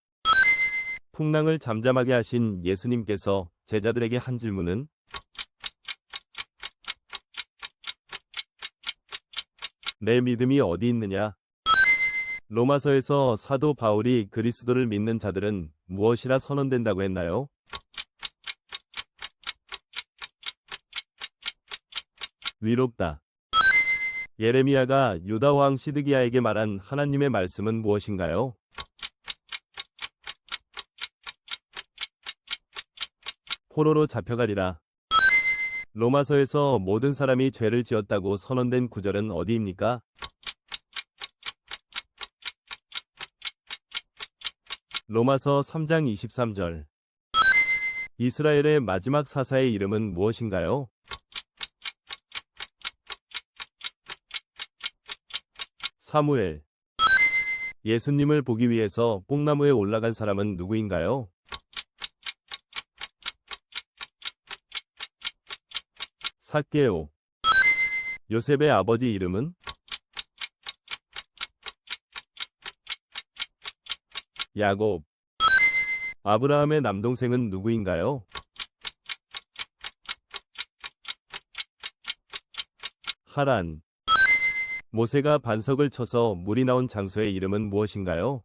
풍랑을 잠잠하게 하신 예수님께서 제자들에게 한 질문은? 내 믿음이 어디 있느냐? 로마서에서 사도 바울이 그리스도를 믿는 자들은 무엇이라 선언된다고 했나요? 위롭다. 예레미야가 유다 왕 시드기야에게 말한 하나님의 말씀은 무엇인가요? 포로로 잡혀가리라. 로마서에서 모든 사람이 죄를 지었다고 선언된 구절은 어디입니까? 로마서 3장 23절. 이스라엘의 마지막 사사의 이름은 무엇인가요? 사무엘. 예수님을 보기 위해서 뽕나무에 올라간 사람은 누구인가요? 삭개오. 요셉의 아버지 이름은? 야곱. 아브라함의 남동생은 누구인가요? 하란. 모세가 반석을 쳐서 물이 나온 장소의 이름은 무엇인가요?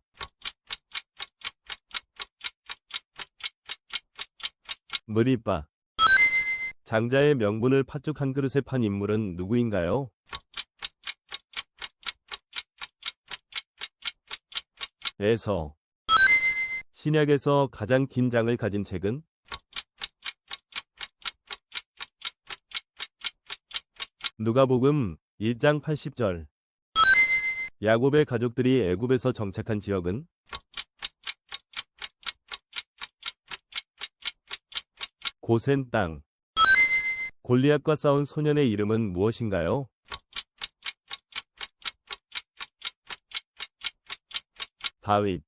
느리빠. 장자의 명분을 팥죽 한 그릇에 판 인물은 누구인가요? 에서. 신약에서 가장 긴 장을 가진 책은? 누가복음 1장 80절. 야곱의 가족들이 애굽에서 정착한 지역은? 고센 땅. 골리앗과 싸운 소년의 이름은 무엇인가요? 다윗.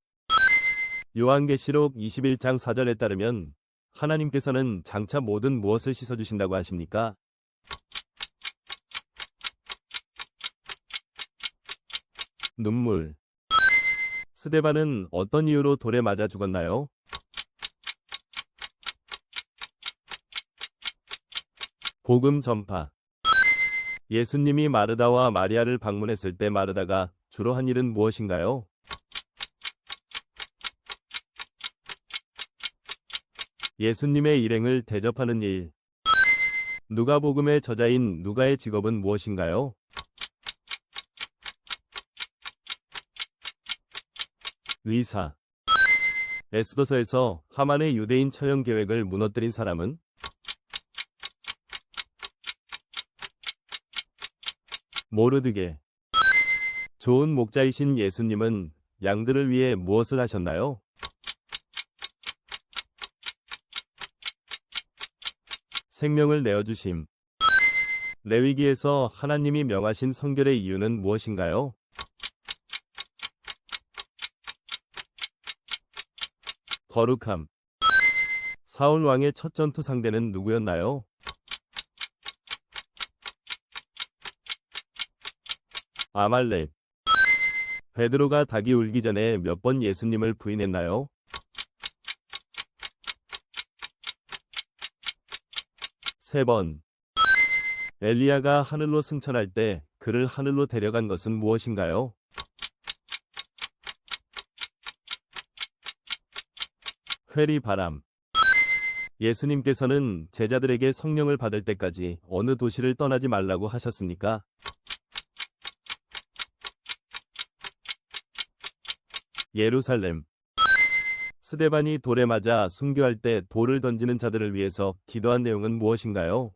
요한계시록 21장 4절에 따르면 하나님께서는 장차 모든 무엇을 씻어주신다고 하십니까? 눈물. 스데반은 어떤 이유로 돌에 맞아 죽었나요? 복음 전파. 예수님이 마르다와 마리아를 방문했을 때 마르다가 주로 한 일은 무엇인가요? 예수님의 일행을 대접하는 일. 누가복음의 저자인 누가의 직업은 무엇인가요? 의사. 에스더서에서 하만의 유대인 처형 계획을 무너뜨린 사람은? 모르드게. 좋은 목자이신 예수님은 양들을 위해 무엇을 하셨나요? 생명을 내어주심. 레위기에서 하나님이 명하신 성결의 이유는 무엇인가요? 거룩함. 사울 왕의 첫 전투 상대는 누구였나요? 아말렉. 베드로가 닭이 울기 전에 몇 번 예수님을 부인했나요? 3번. 엘리야가 하늘로 승천할 때 그를 하늘로 데려간 것은 무엇인가요? 회리바람. 예수님께서는 제자들에게 성령을 받을 때까지 어느 도시를 떠나지 말라고 하셨습니까? 예루살렘. 스데반이 돌에 맞아 순교할 때 돌을 던지는 자들을 위해서 기도한 내용은 무엇인가요?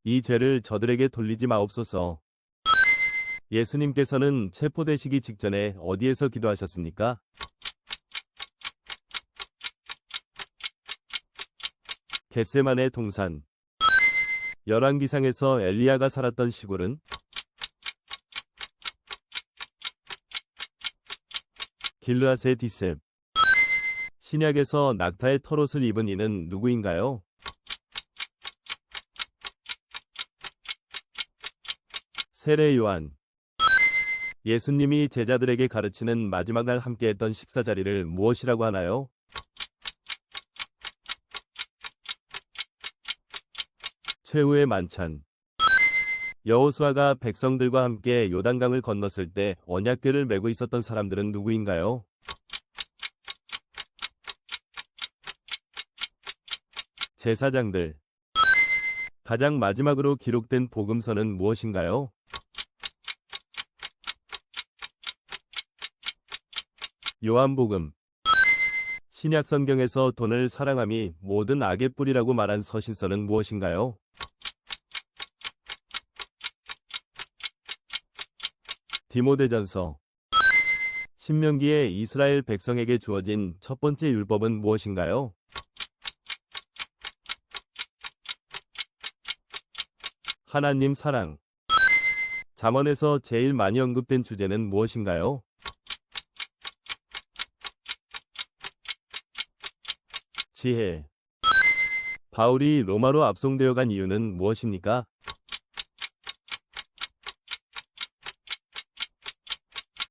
이 죄를 저들에게 돌리지 마옵소서. 예수님께서는 체포되시기 직전에 어디에서 기도하셨습니까? 겟세마네 동산. 열왕기상에서 엘리야가 살았던 시골은? 길르앗의 디셉. 신약에서 낙타의 털옷을 입은 이는 누구인가요? 세례 요한. 예수님이 제자들에게 가르치는 마지막 날 함께했던 식사 자리를 무엇이라고 하나요? 최후의 만찬. 여호수아가 백성들과 함께 요단강을 건넜을 때 언약궤를 메고 있었던 사람들은 누구인가요? 제사장들. 가장 마지막으로 기록된 복음서는 무엇인가요? 요한복음. 신약 성경에서 돈을 사랑함이 모든 악의 뿌리라고 말한 서신서는 무엇인가요? 디모데전서. 신명기에 이스라엘 백성에게 주어진 첫 번째 율법은 무엇인가요? 하나님 사랑. 잠언에서 제일 많이 언급된 주제는 무엇인가요? 지혜. 바울이 로마로 압송되어 간 이유는 무엇입니까?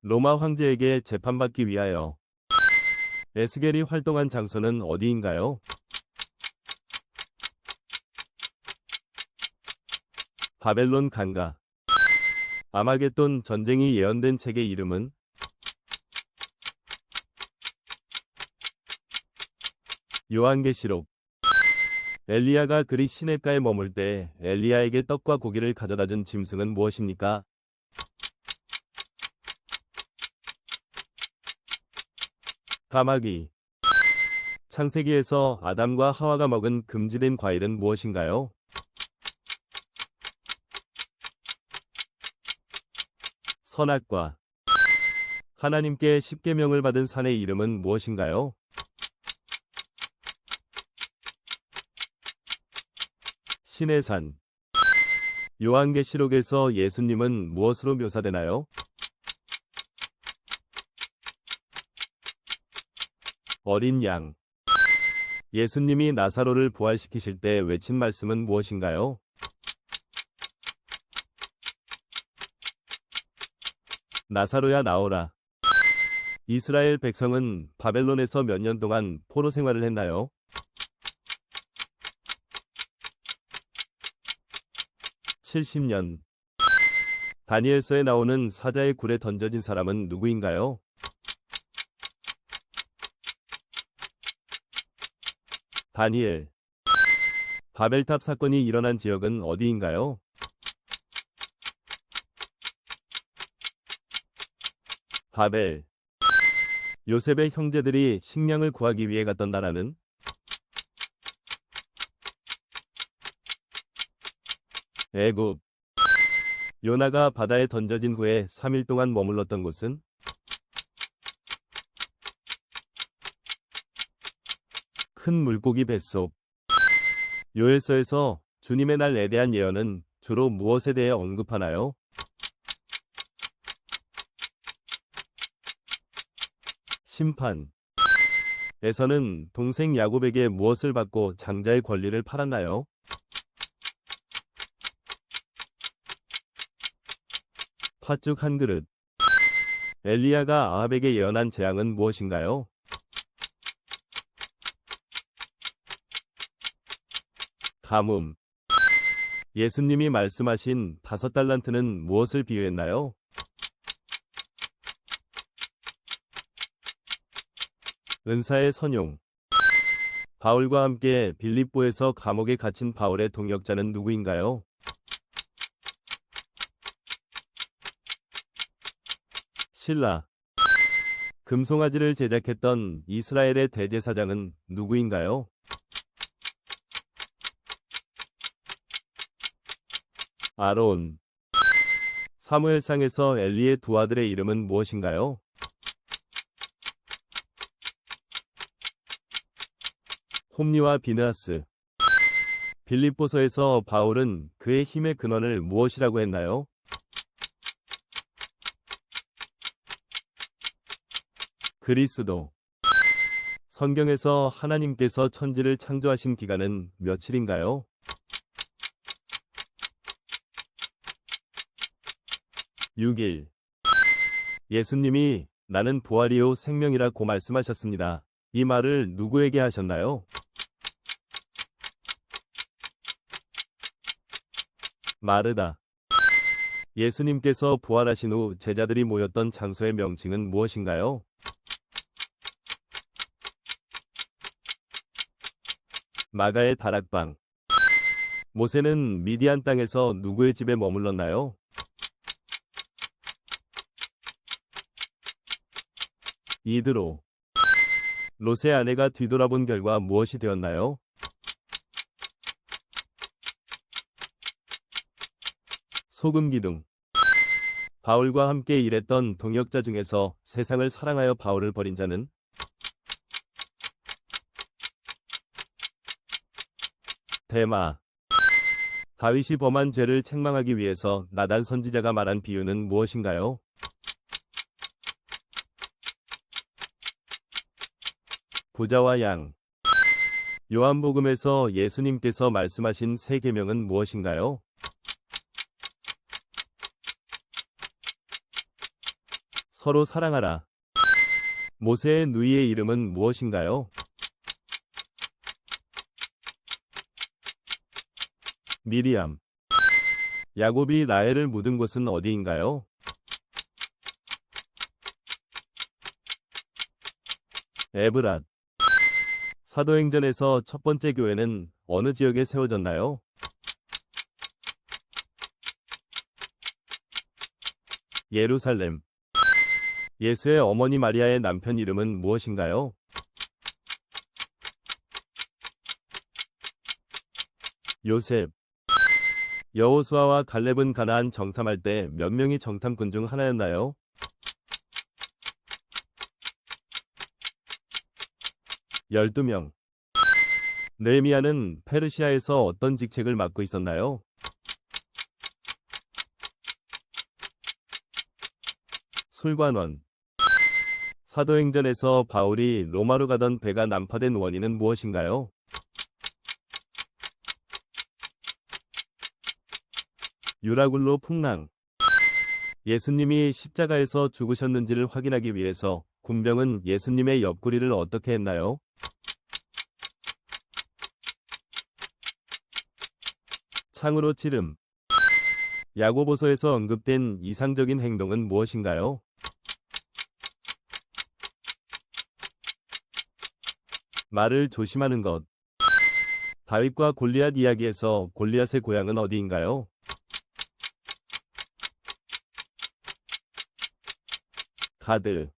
로마 황제에게 재판받기 위하여. 에스겔이 활동한 장소는 어디인가요? 바벨론 강가. 아마겟돈 전쟁이 예언된 책의 이름은? 요한계시록. 엘리야가 그리 시냇가에 머물 때 엘리야에게 떡과 고기를 가져다 준 짐승은 무엇입니까? 까마귀. 창세기에서 아담과 하와가 먹은 금지된 과일은 무엇인가요? 선악과. 하나님께 십계명을 받은 산의 이름은 무엇인가요? 신의 산. 요한계시록에서 예수님은 무엇으로 묘사되나요? 어린 양. 예수님이 나사로를 부활시키실 때 외친 말씀은 무엇인가요? 나사로야 나오라. 이스라엘 백성은 바벨론에서 몇 년 동안 포로 생활을 했나요? 70년. 다니엘서에 나오는 사자의 굴에 던져진 사람은 누구인가요? 다니엘. 바벨탑 사건이 일어난 지역은 어디인가요? 바벨. 요셉의 형제들이 식량을 구하기 위해 갔던 나라는? 애굽. 요나가 바다에 던져진 후에 3일 동안 머물렀던 곳은? 큰 물고기 뱃속. 요엘서에서 주님의 날에 대한 예언은 주로 무엇에 대해 언급하나요? 심판. 에서는 동생 야곱에게 무엇을 받고 장자의 권리를 팔았나요? 팥죽 한 그릇. 엘리야가 아합에게 예언한 재앙은 무엇인가요? 가뭄. 예수님이 말씀하신 5달란트는 무엇을 비유했나요? 은사의 선용. 바울과 함께 빌립보에서 감옥에 갇힌 바울의 동역자는 누구인가요? 신라. 금송아지를 제작했던 이스라엘의 대제사장은 누구인가요? 아론. 사무엘상에서 엘리의 두 아들의 이름은 무엇인가요? 홈리와 비느하스. 빌립보서에서 바울은 그의 힘의 근원을 무엇이라고 했나요? 그리스도. 성경에서 하나님께서 천지를 창조하신 기간은 며칠인가요? (6일) 예수님이 나는 부활이요 생명이라고 말씀하셨습니다. 이 말을 누구에게 하셨나요? 마르다. 예수님께서 부활하신 후 제자들이 모였던 장소의 명칭은 무엇인가요? 마가의 다락방. 모세는 미디안 땅에서 누구의 집에 머물렀나요? 이드로. 롯의 아내가 뒤돌아본 결과 무엇이 되었나요? 소금기둥. 바울과 함께 일했던 동역자 중에서 세상을 사랑하여 바울을 버린 자는? 대마. 다윗이 범한 죄를 책망하기 위해서 나단 선지자가 말한 비유는 무엇인가요? 부자와 양. 요한복음에서 예수님께서 말씀하신 세 계명은 무엇인가요? 서로 사랑하라. 모세의 누이의 이름은 무엇인가요? 미리암. 야곱이 라헬을 묻은 곳은 어디인가요? 에브랏. 사도행전에서 첫 번째 교회는 어느 지역에 세워졌나요? 예루살렘. 예수의 어머니 마리아의 남편 이름은 무엇인가요? 요셉. 여호수아와 갈렙은 가나안 정탐할 때 몇 명이 정탐꾼 중 하나였나요? 12명. 느헤미야는 페르시아에서 어떤 직책을 맡고 있었나요? 술관원. 사도행전에서 바울이 로마로 가던 배가 난파된 원인은 무엇인가요? 유라굴로 풍랑. 예수님이 십자가에서 죽으셨는지를 확인하기 위해서 군병은 예수님의 옆구리를 어떻게 했나요? 창으로 찌름. 야고보서에서 언급된 이상적인 행동은 무엇인가요? 말을 조심하는 것. 다윗과 골리앗 이야기에서 골리앗의 고향은 어디인가요? 가드.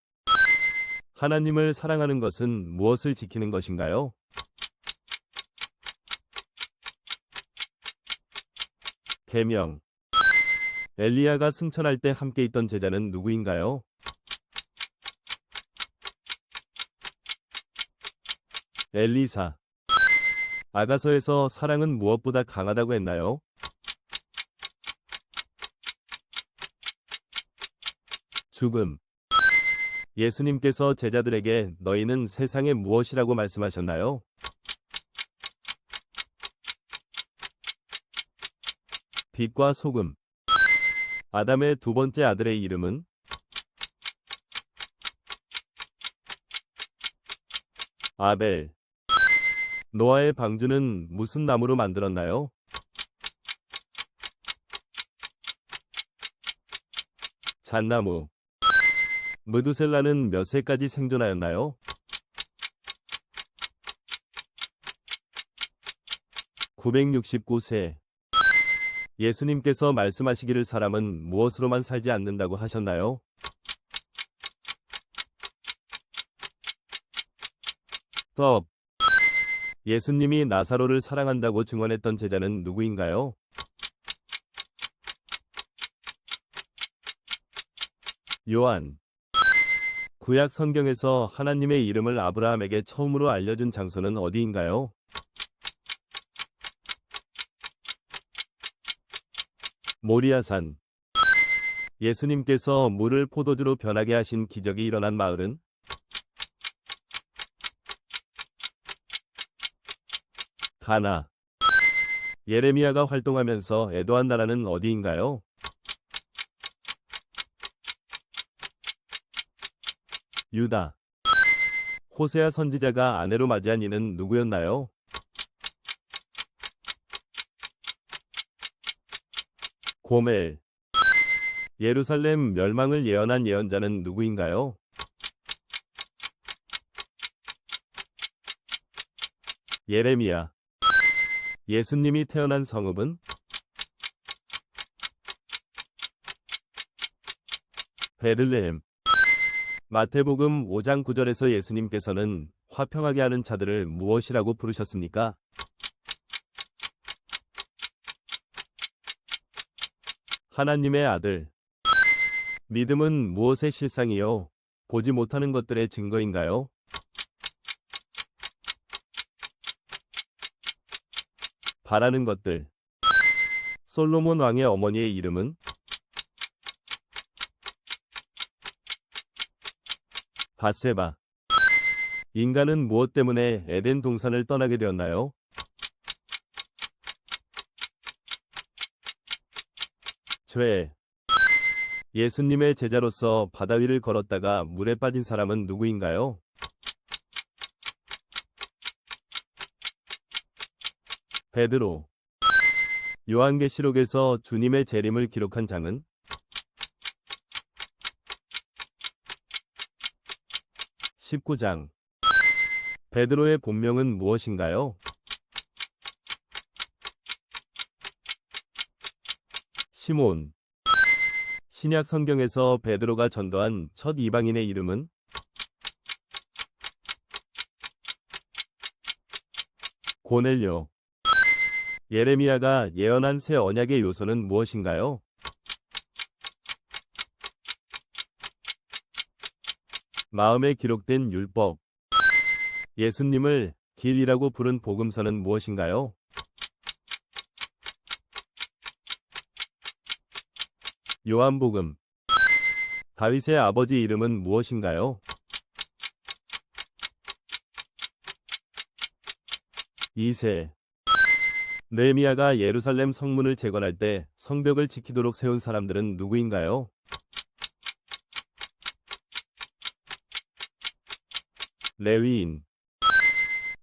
하나님을 사랑하는 것은 무엇을 지키는 것인가요? 계명. 엘리야가 승천할 때 함께 있던 제자는 누구인가요? 엘리사. 아가서에서 사랑은 무엇보다 강하다고 했나요? 죽음. 예수님께서 제자들에게 너희는 세상의 무엇이라고 말씀하셨나요? 빛과 소금. 아담의 두 번째 아들의 이름은? 아벨. 노아의 방주는 무슨 나무로 만들었나요? 잣나무. 무두셀라는 몇 세까지 생존하였나요? 969세. 예수님께서 말씀하시기를 사람은 무엇으로만 살지 않는다고 하셨나요? 떡. 예수님이 나사로를 사랑한다고 증언했던 제자는 누구인가요? 요한. 구약 성경에서 하나님의 이름을 아브라함에게 처음으로 알려준 장소는 어디인가요? 모리아산. 예수님께서 물을 포도주로 변하게 하신 기적이 일어난 마을은? 가나. 예레미야가 활동하면서 애도한 나라는 어디인가요? 유다. 호세아 선지자가 아내로 맞이한 이는 누구였나요? 고멜. 예루살렘 멸망을 예언한 예언자는 누구인가요? 예레미야. 예수님이 태어난 성읍은? 베들레헴. 마태복음 5장 9절에서 예수님께서는 화평하게 하는 자들을 무엇이라고 부르셨습니까? 하나님의 아들. 믿음은 무엇의 실상이요? 보지 못하는 것들의 증거인가요? 바라는 것들. 솔로몬 왕의 어머니의 이름은? 밧세바. 인간은 무엇 때문에 에덴 동산을 떠나게 되었나요? 죄. 예수님의 제자로서 바다 위를 걸었다가 물에 빠진 사람은 누구인가요? 베드로. 요한계시록에서 주님의 재림을 기록한 장은? 19장. 베드로의 본명은 무엇인가요? 시몬. 신약 성경에서 베드로가 전도한 첫 이방인의 이름은? 고넬료. 예레미야가 예언한 새 언약의 요소는 무엇인가요? 마음에 기록된 율법. 예수님을 길이라고 부른 복음서는 무엇인가요? 요한복음. 다윗의 아버지 이름은 무엇인가요? 이세. 느헤미야가 예루살렘 성문을 재건할 때 성벽을 지키도록 세운 사람들은 누구인가요? 레위인.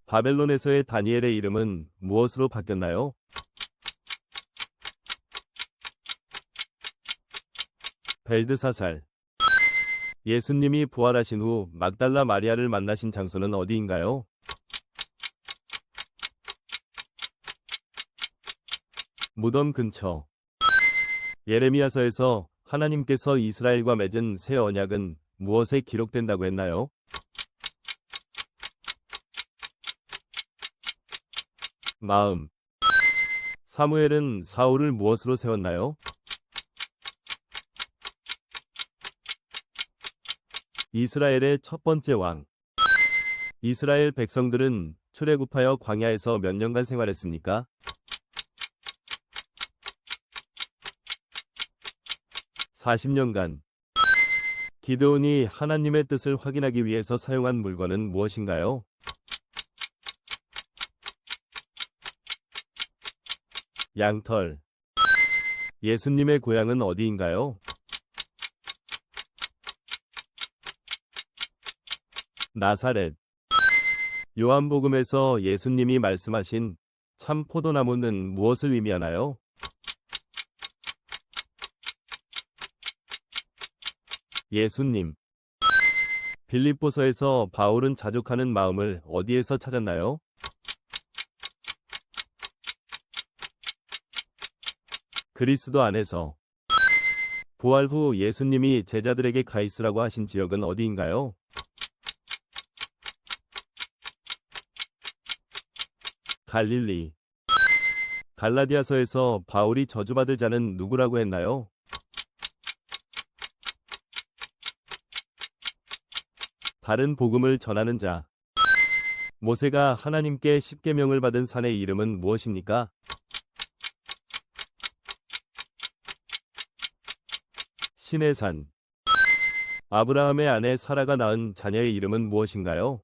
바벨론에서의 다니엘의 이름은 무엇으로 바뀌었나요? 벨드사살. 예수님이 부활하신 후 막달라 마리아를 만나신 장소는 어디인가요? 무덤 근처. 예레미야서에서 하나님께서 이스라엘과 맺은 새 언약은 무엇에 기록된다고 했나요? 마음. 사무엘은 사울을 무엇으로 세웠나요? 이스라엘의 첫 번째 왕. 이스라엘 백성들은 출애굽하여 광야에서 몇 년간 생활했습니까? 40년간. 기드온이 하나님의 뜻을 확인하기 위해서 사용한 물건은 무엇인가요? 양털. 예수님의 고향은 어디인가요? 나사렛. 요한복음에서 예수님이 말씀하신 참 포도나무는 무엇을 의미하나요? 예수님. 빌립보서에서 바울은 자족하는 마음을 어디에서 찾았나요? 그리스도 안에서. 부활 후 예수님이 제자들에게 가 있으라고 하신 지역은 어디인가요? 갈릴리. 갈라디아서에서 바울이 저주받을 자는 누구라고 했나요? 다른 복음을 전하는 자. 모세가 하나님께 십계명을 받은 산의 이름은 무엇입니까? 신의 산. 아브라함의 아내 사라가 낳은 자녀의 이름은 무엇인가요?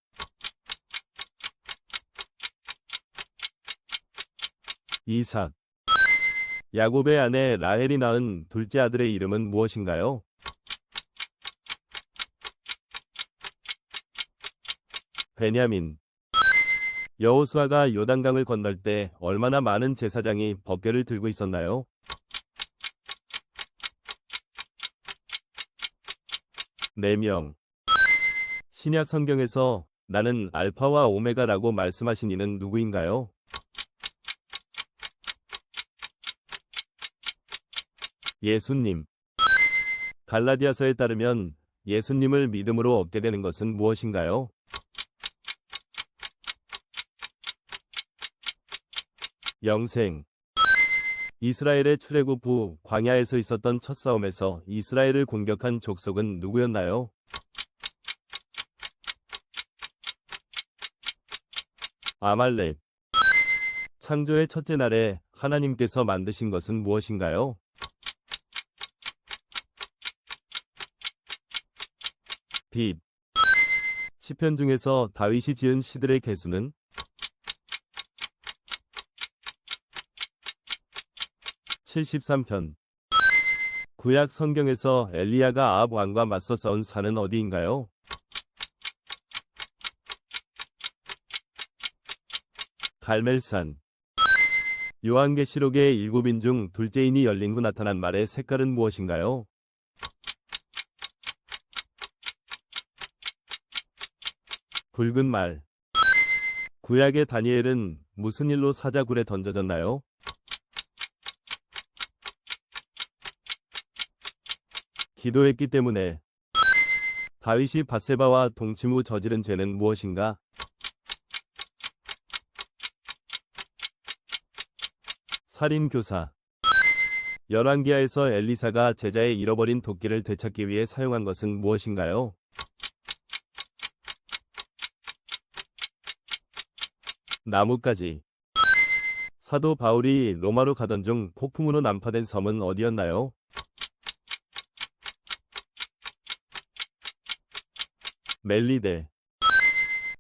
이삭. 야곱의 아내 라헬이 낳은 둘째 아들의 이름은 무엇인가요? 베냐민. 여호수아가 요단강을 건널 때 얼마나 많은 제사장이 법궤를 들고 있었나요? 네 명. 신약 성경에서 나는 알파와 오메가라고 말씀하신 이는 누구인가요? 예수님. 갈라디아서에 따르면 예수님을 믿음으로 얻게 되는 것은 무엇인가요? 영생. 이스라엘의 출애굽 후 광야에서 있었던 첫 싸움에서 이스라엘을 공격한 족속은 누구였나요? 아말렉. 창조의 첫째 날에 하나님께서 만드신 것은 무엇인가요? 빛. 시편 중에서 다윗이 지은 시들의 개수는? 73편. 구약 성경에서 엘리야가 아합 왕과 맞서 싸운 산은 어디인가요? 갈멜산. 요한계시록의 7인 중 둘째인이 열린 후 나타난 말의 색깔은 무엇인가요? 붉은 말. 구약의 다니엘은 무슨 일로 사자굴에 던져졌나요? 기도했기 때문에. 다윗이 밧세바와 동침 후 저지른 죄는 무엇인가? 살인교사. 열왕기하에서 엘리사가 제자의 잃어버린 도끼를 되찾기 위해 사용한 것은 무엇인가요? 나뭇가지. 사도 바울이 로마로 가던 중 폭풍으로 난파된 섬은 어디였나요? 멜리데.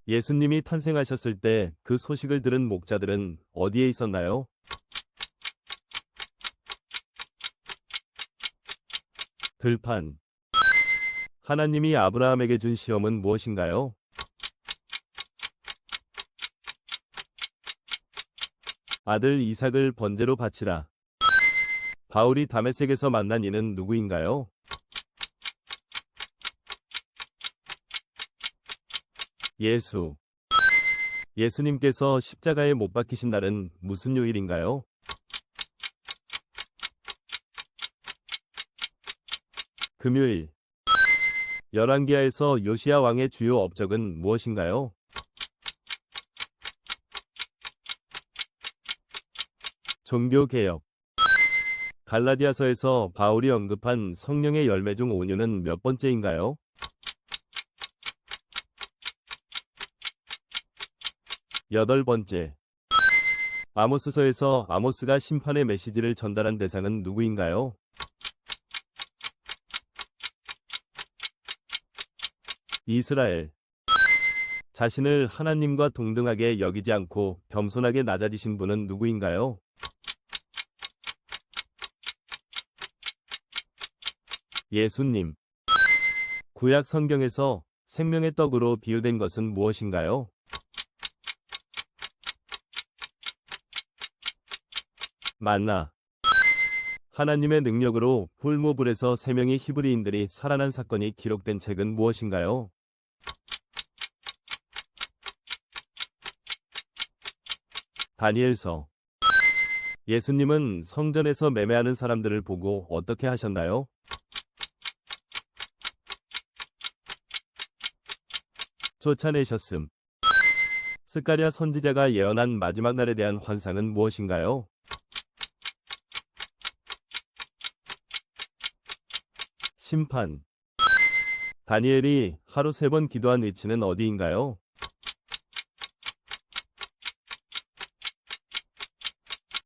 예수님이 탄생하셨을 때 그 소식을 들은 목자들은 어디에 있었나요? 들판. 하나님이 아브라함에게 준 시험은 무엇인가요? 아들 이삭을 번제로 바치라. 바울이 다메섹에서 만난 이는 누구인가요? 예수. 예수님께서 십자가에 못 박히신 날은 무슨 요일인가요? 금요일. 열왕기하에서 요시야 왕의 주요 업적은 무엇인가요? 종교개혁. 갈라디아서에서 바울이 언급한 성령의 열매 중 온유는 몇 번째인가요? 여덟 번째. 아모스서에서 아모스가 심판의 메시지를 전달한 대상은 누구인가요? 이스라엘. 자신을 하나님과 동등하게 여기지 않고 겸손하게 낮아지신 분은 누구인가요? 예수님. 구약 성경에서 생명의 떡으로 비유된 것은 무엇인가요? 만나. 하나님의 능력으로 풀무불에서 3명의 히브리인들이 살아난 사건이 기록된 책은 무엇인가요? 다니엘서. 예수님은 성전에서 매매하는 사람들을 보고 어떻게 하셨나요? 쫓아내셨음. 스가랴 선지자가 예언한 마지막 날에 대한 환상은 무엇인가요? 심판. 다니엘이 하루 3번 기도한 위치는 어디인가요?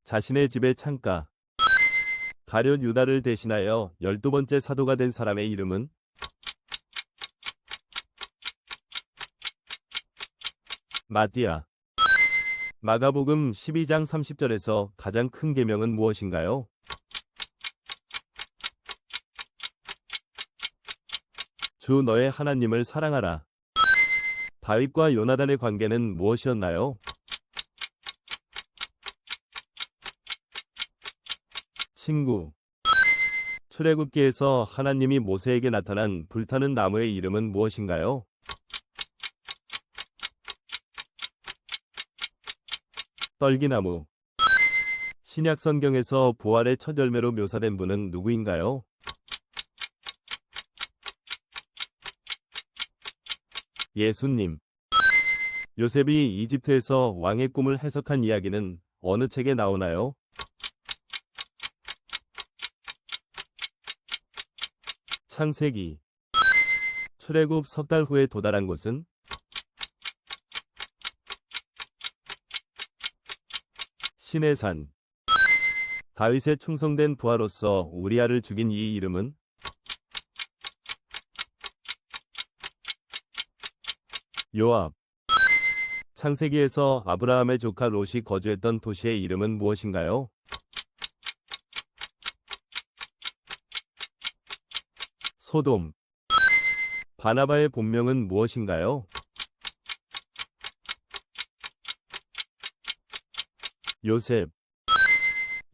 자신의 집의 창가. 가룟 유다를 대신하여 12번째 사도가 된 사람의 이름은? 마띠아. 마가복음 12장 30절에서 가장 큰 계명은 무엇인가요? 주 너의 하나님을 사랑하라. 다윗과 요나단의 관계는 무엇이었나요? 친구. 출애굽기에서 하나님이 모세에게 나타난 불타는 나무의 이름은 무엇인가요? 떨기나무. 신약 성경에서 부활의 첫 열매로 묘사된 분은 누구인가요? 예수님. 요셉이 이집트에서 왕의 꿈을 해석한 이야기는 어느 책에 나오나요? 창세기. 출애굽 석 달 후에 도달한 곳은? 시내산. 다윗의 충성된 부하로서 우리아를 죽인 이 이름은? 요압. 창세기에서 아브라함의 조카 롯이 거주했던 도시의 이름은 무엇인가요? 소돔. 바나바의 본명은 무엇인가요? 요셉.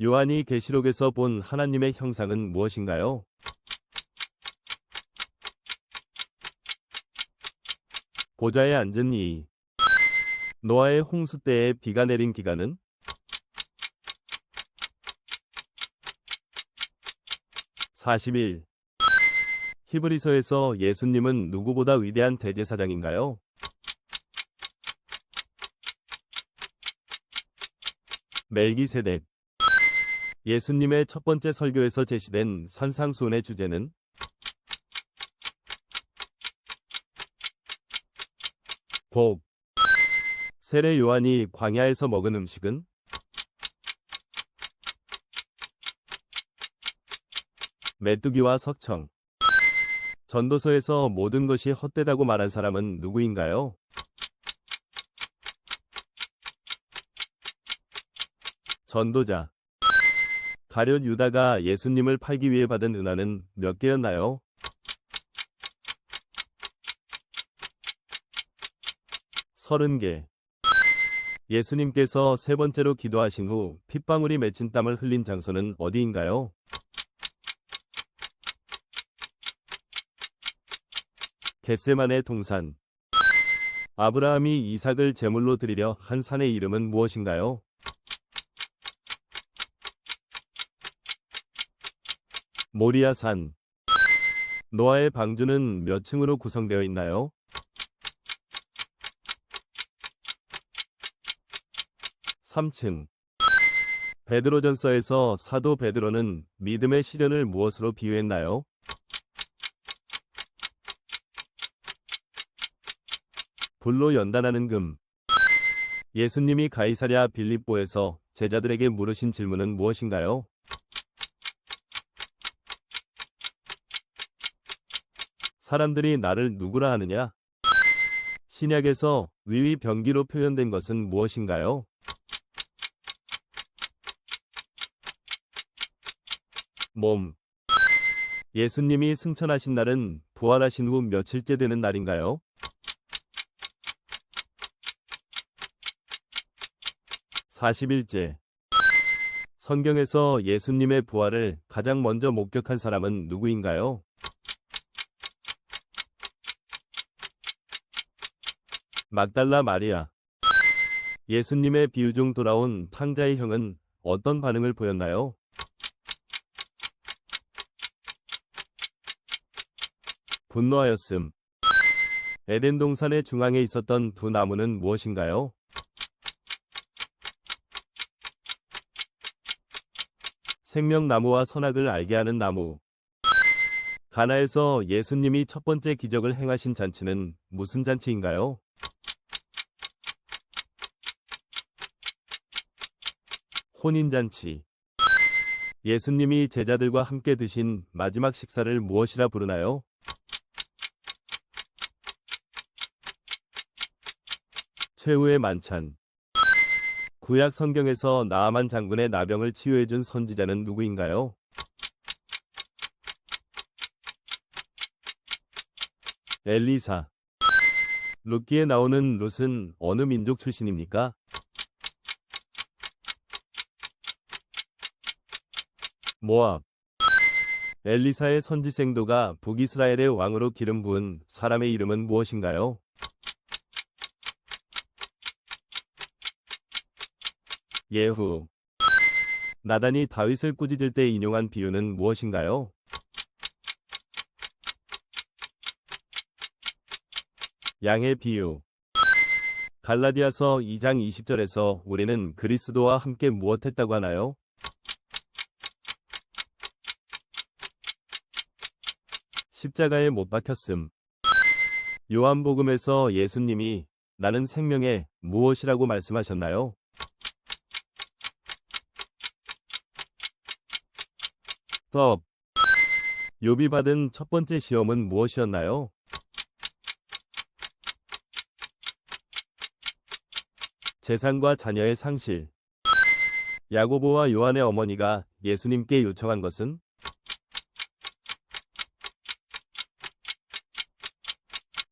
요한이 계시록에서 본 하나님의 형상은 무엇인가요? 보좌에 앉은 이. 노아의 홍수 때에 비가 내린 기간은? 40일. 히브리서에서 예수님은 누구보다 위대한 대제사장인가요? 멜기세덱. 예수님의 첫 번째 설교에서 제시된 산상수훈의 주제는? 복. 세례 요한이 광야에서 먹은 음식은? 메뚜기와 석청. 전도서에서 모든 것이 헛되다고 말한 사람은 누구인가요? 전도자. 가룟 유다가 예수님을 팔기 위해 받은 은화는 몇 개였나요? 30개. 예수님께서 3번째로 기도하신 후 핏방울이 맺힌 땀을 흘린 장소는 어디인가요? 겟세마네 동산. 아브라함이 이삭을 제물로 드리려 한 산의 이름은 무엇인가요? 모리아산. 노아의 방주는 몇 층으로 구성되어 있나요? 3층. 베드로전서에서 사도 베드로는 믿음의 시련을 무엇으로 비유했나요? 불로 연단하는 금. 예수님이 가이사랴 빌립보에서 제자들에게 물으신 질문은 무엇인가요? 사람들이 나를 누구라 하느냐? 신약에서 위위 병기로 표현된 것은 무엇인가요? 몸. 예수님이 승천하신 날은 부활하신 후 며칠째 되는 날인가요? (40일째) 성경에서 예수님의 부활을 가장 먼저 목격한 사람은 누구인가요? 막달라 마리아. 예수님의 비유 중 돌아온 탕자의 형은 어떤 반응을 보였나요? 분노하였음. 에덴 동산의 중앙에 있었던 두 나무는 무엇인가요? 생명나무와 선악을 알게 하는 나무. 가나에서 예수님이 첫 번째 기적을 행하신 잔치는 무슨 잔치인가요? 혼인잔치. 예수님이 제자들과 함께 드신 마지막 식사를 무엇이라 부르나요? 최후의 만찬. 구약 성경에서 나아만 장군의 나병을 치유해준 선지자는 누구인가요? 엘리사. 룻기에 나오는 룻은 어느 민족 출신입니까? 모압. 엘리사의 선지생도가 북이스라엘의 왕으로 기름 부은 사람의 이름은 무엇인가요? 예후. 나단이 다윗을 꾸짖을 때 인용한 비유는 무엇인가요? 양의 비유. 갈라디아서 2장 20절에서 우리는 그리스도와 함께 무엇했다고 하나요? 십자가에 못 박혔음. 요한복음에서 예수님이 나는 생명의 무엇이라고 말씀하셨나요? 법. 욥이 받은 첫 번째 시험은 무엇이었나요? 재산과 자녀의 상실. 야고보와 요한의 어머니가 예수님께 요청한 것은?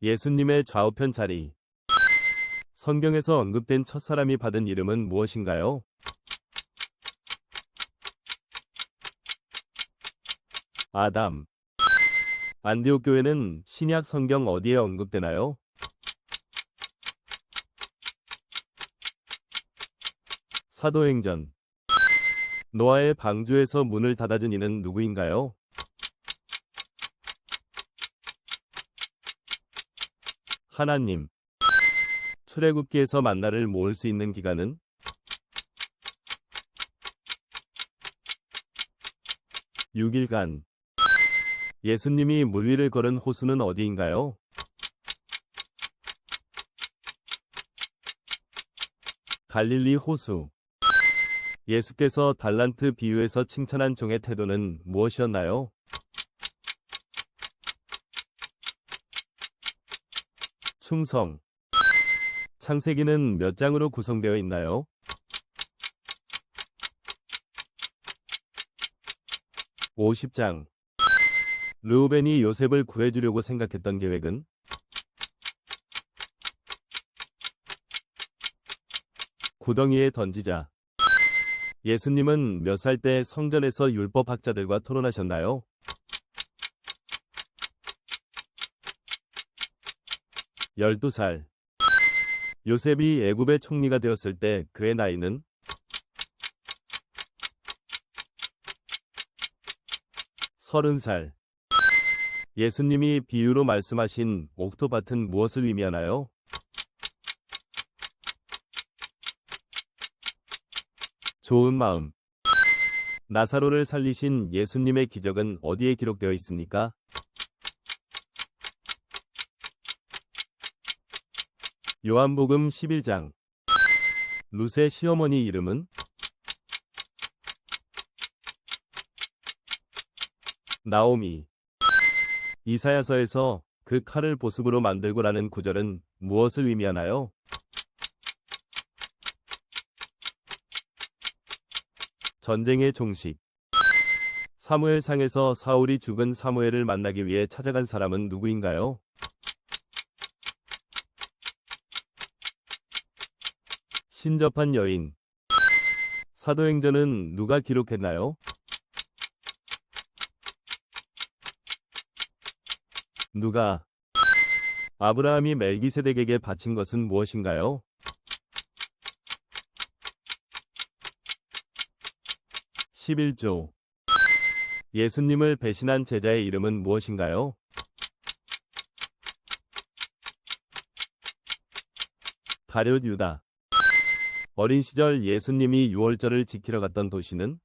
예수님의 좌우편 자리. 성경에서 언급된 첫사람이 받은 이름은 무엇인가요? 아담. 안디옥 교회는 신약 성경 어디에 언급되나요? 사도행전. 노아의 방주에서 문을 닫아준 이는 누구인가요? 하나님. 출애굽기에서 만나를 모을 수 있는 기간은? 6일간. 예수님이 물 위를 걸은 호수는 어디인가요? 갈릴리 호수. 예수께서 달란트 비유에서 칭찬한 종의 태도는 무엇이었나요? 충성. 창세기는 몇 장으로 구성되어 있나요? 50장. 르우벤이 요셉을 구해주려고 생각했던 계획은? 구덩이에 던지자. 예수님은 몇 살 때 성전에서 율법학자들과 토론하셨나요? 12살. 요셉이 애굽의 총리가 되었을 때 그의 나이는? 30살. 예수님이 비유로 말씀하신 옥토밭은 무엇을 의미하나요? 좋은 마음. 나사로를 살리신 예수님의 기적은 어디에 기록되어 있습니까? 요한복음 11장. 룻의 시어머니 이름은? 나오미. 이사야서에서 그 칼을 보습으로 만들고라는 구절은 무엇을 의미하나요? 전쟁의 종식. 사무엘상에서 사울이 죽은 사무엘을 만나기 위해 찾아간 사람은 누구인가요? 신접한 여인. 사도행전은 누가 기록했나요? 누가. 아브라함이 멜기세덱에게 바친 것은 무엇인가요? (11조) 예수님을 배신한 제자의 이름은 무엇인가요? 가룟 유다. 어린 시절 예수님이 유월절을 지키러 갔던 도시는?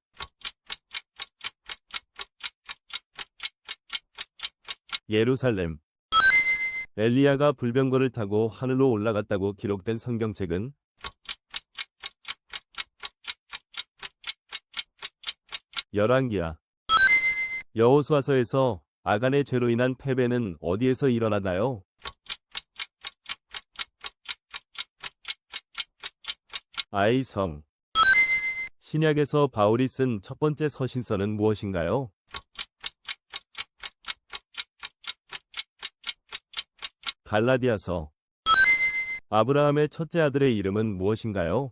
예루살렘. 엘리야가 불병거를 타고 하늘로 올라갔다고 기록된 성경책은? 열왕기하. 여호수아서에서 아간의 죄로 인한 패배는 어디에서 일어나나요? 아이성. 신약에서 바울이 쓴 첫 번째 서신서는 무엇인가요? 갈라디아서. 아브라함의 첫째 아들의 이름은 무엇인가요?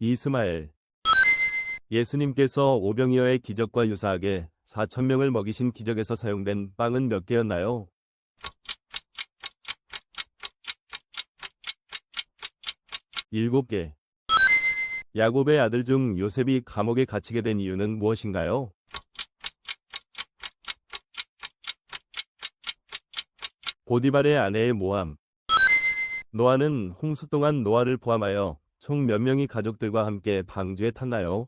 이스마엘. 예수님께서 오병이어의 기적과 유사하게 4,000명을 먹이신 기적에서 사용된 빵은 몇 개였나요? 7개. 야곱의 아들 중 요셉이 감옥에 갇히게 된 이유는 무엇인가요? 보디발의 아내의 모함. 노아는 홍수 동안 노아를 포함하여 총 몇 명이 가족들과 함께 방주에 탔나요?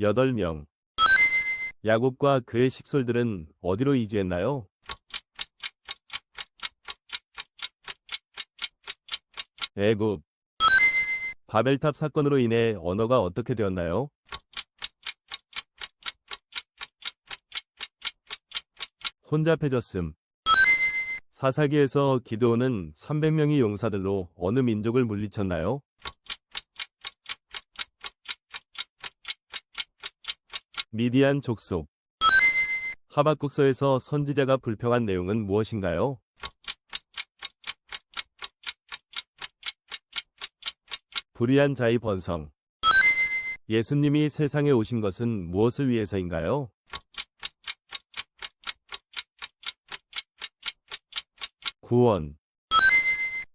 8명. 야곱과 그의 식솔들은 어디로 이주했나요? 애굽. 바벨탑 사건으로 인해 언어가 어떻게 되었나요? 혼잡해졌음. 사사기에서 기드온은 300명의 용사들로 어느 민족을 물리쳤나요? 미디안 족속. 하박국서에서 선지자가 불평한 내용은 무엇인가요? 불의한 자의 번성. 예수님이 세상에 오신 것은 무엇을 위해서인가요? 구원.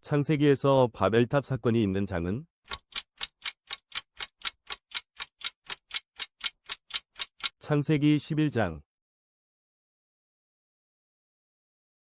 창세기에서 바벨탑 사건이 있는 장은? 창세기 11장.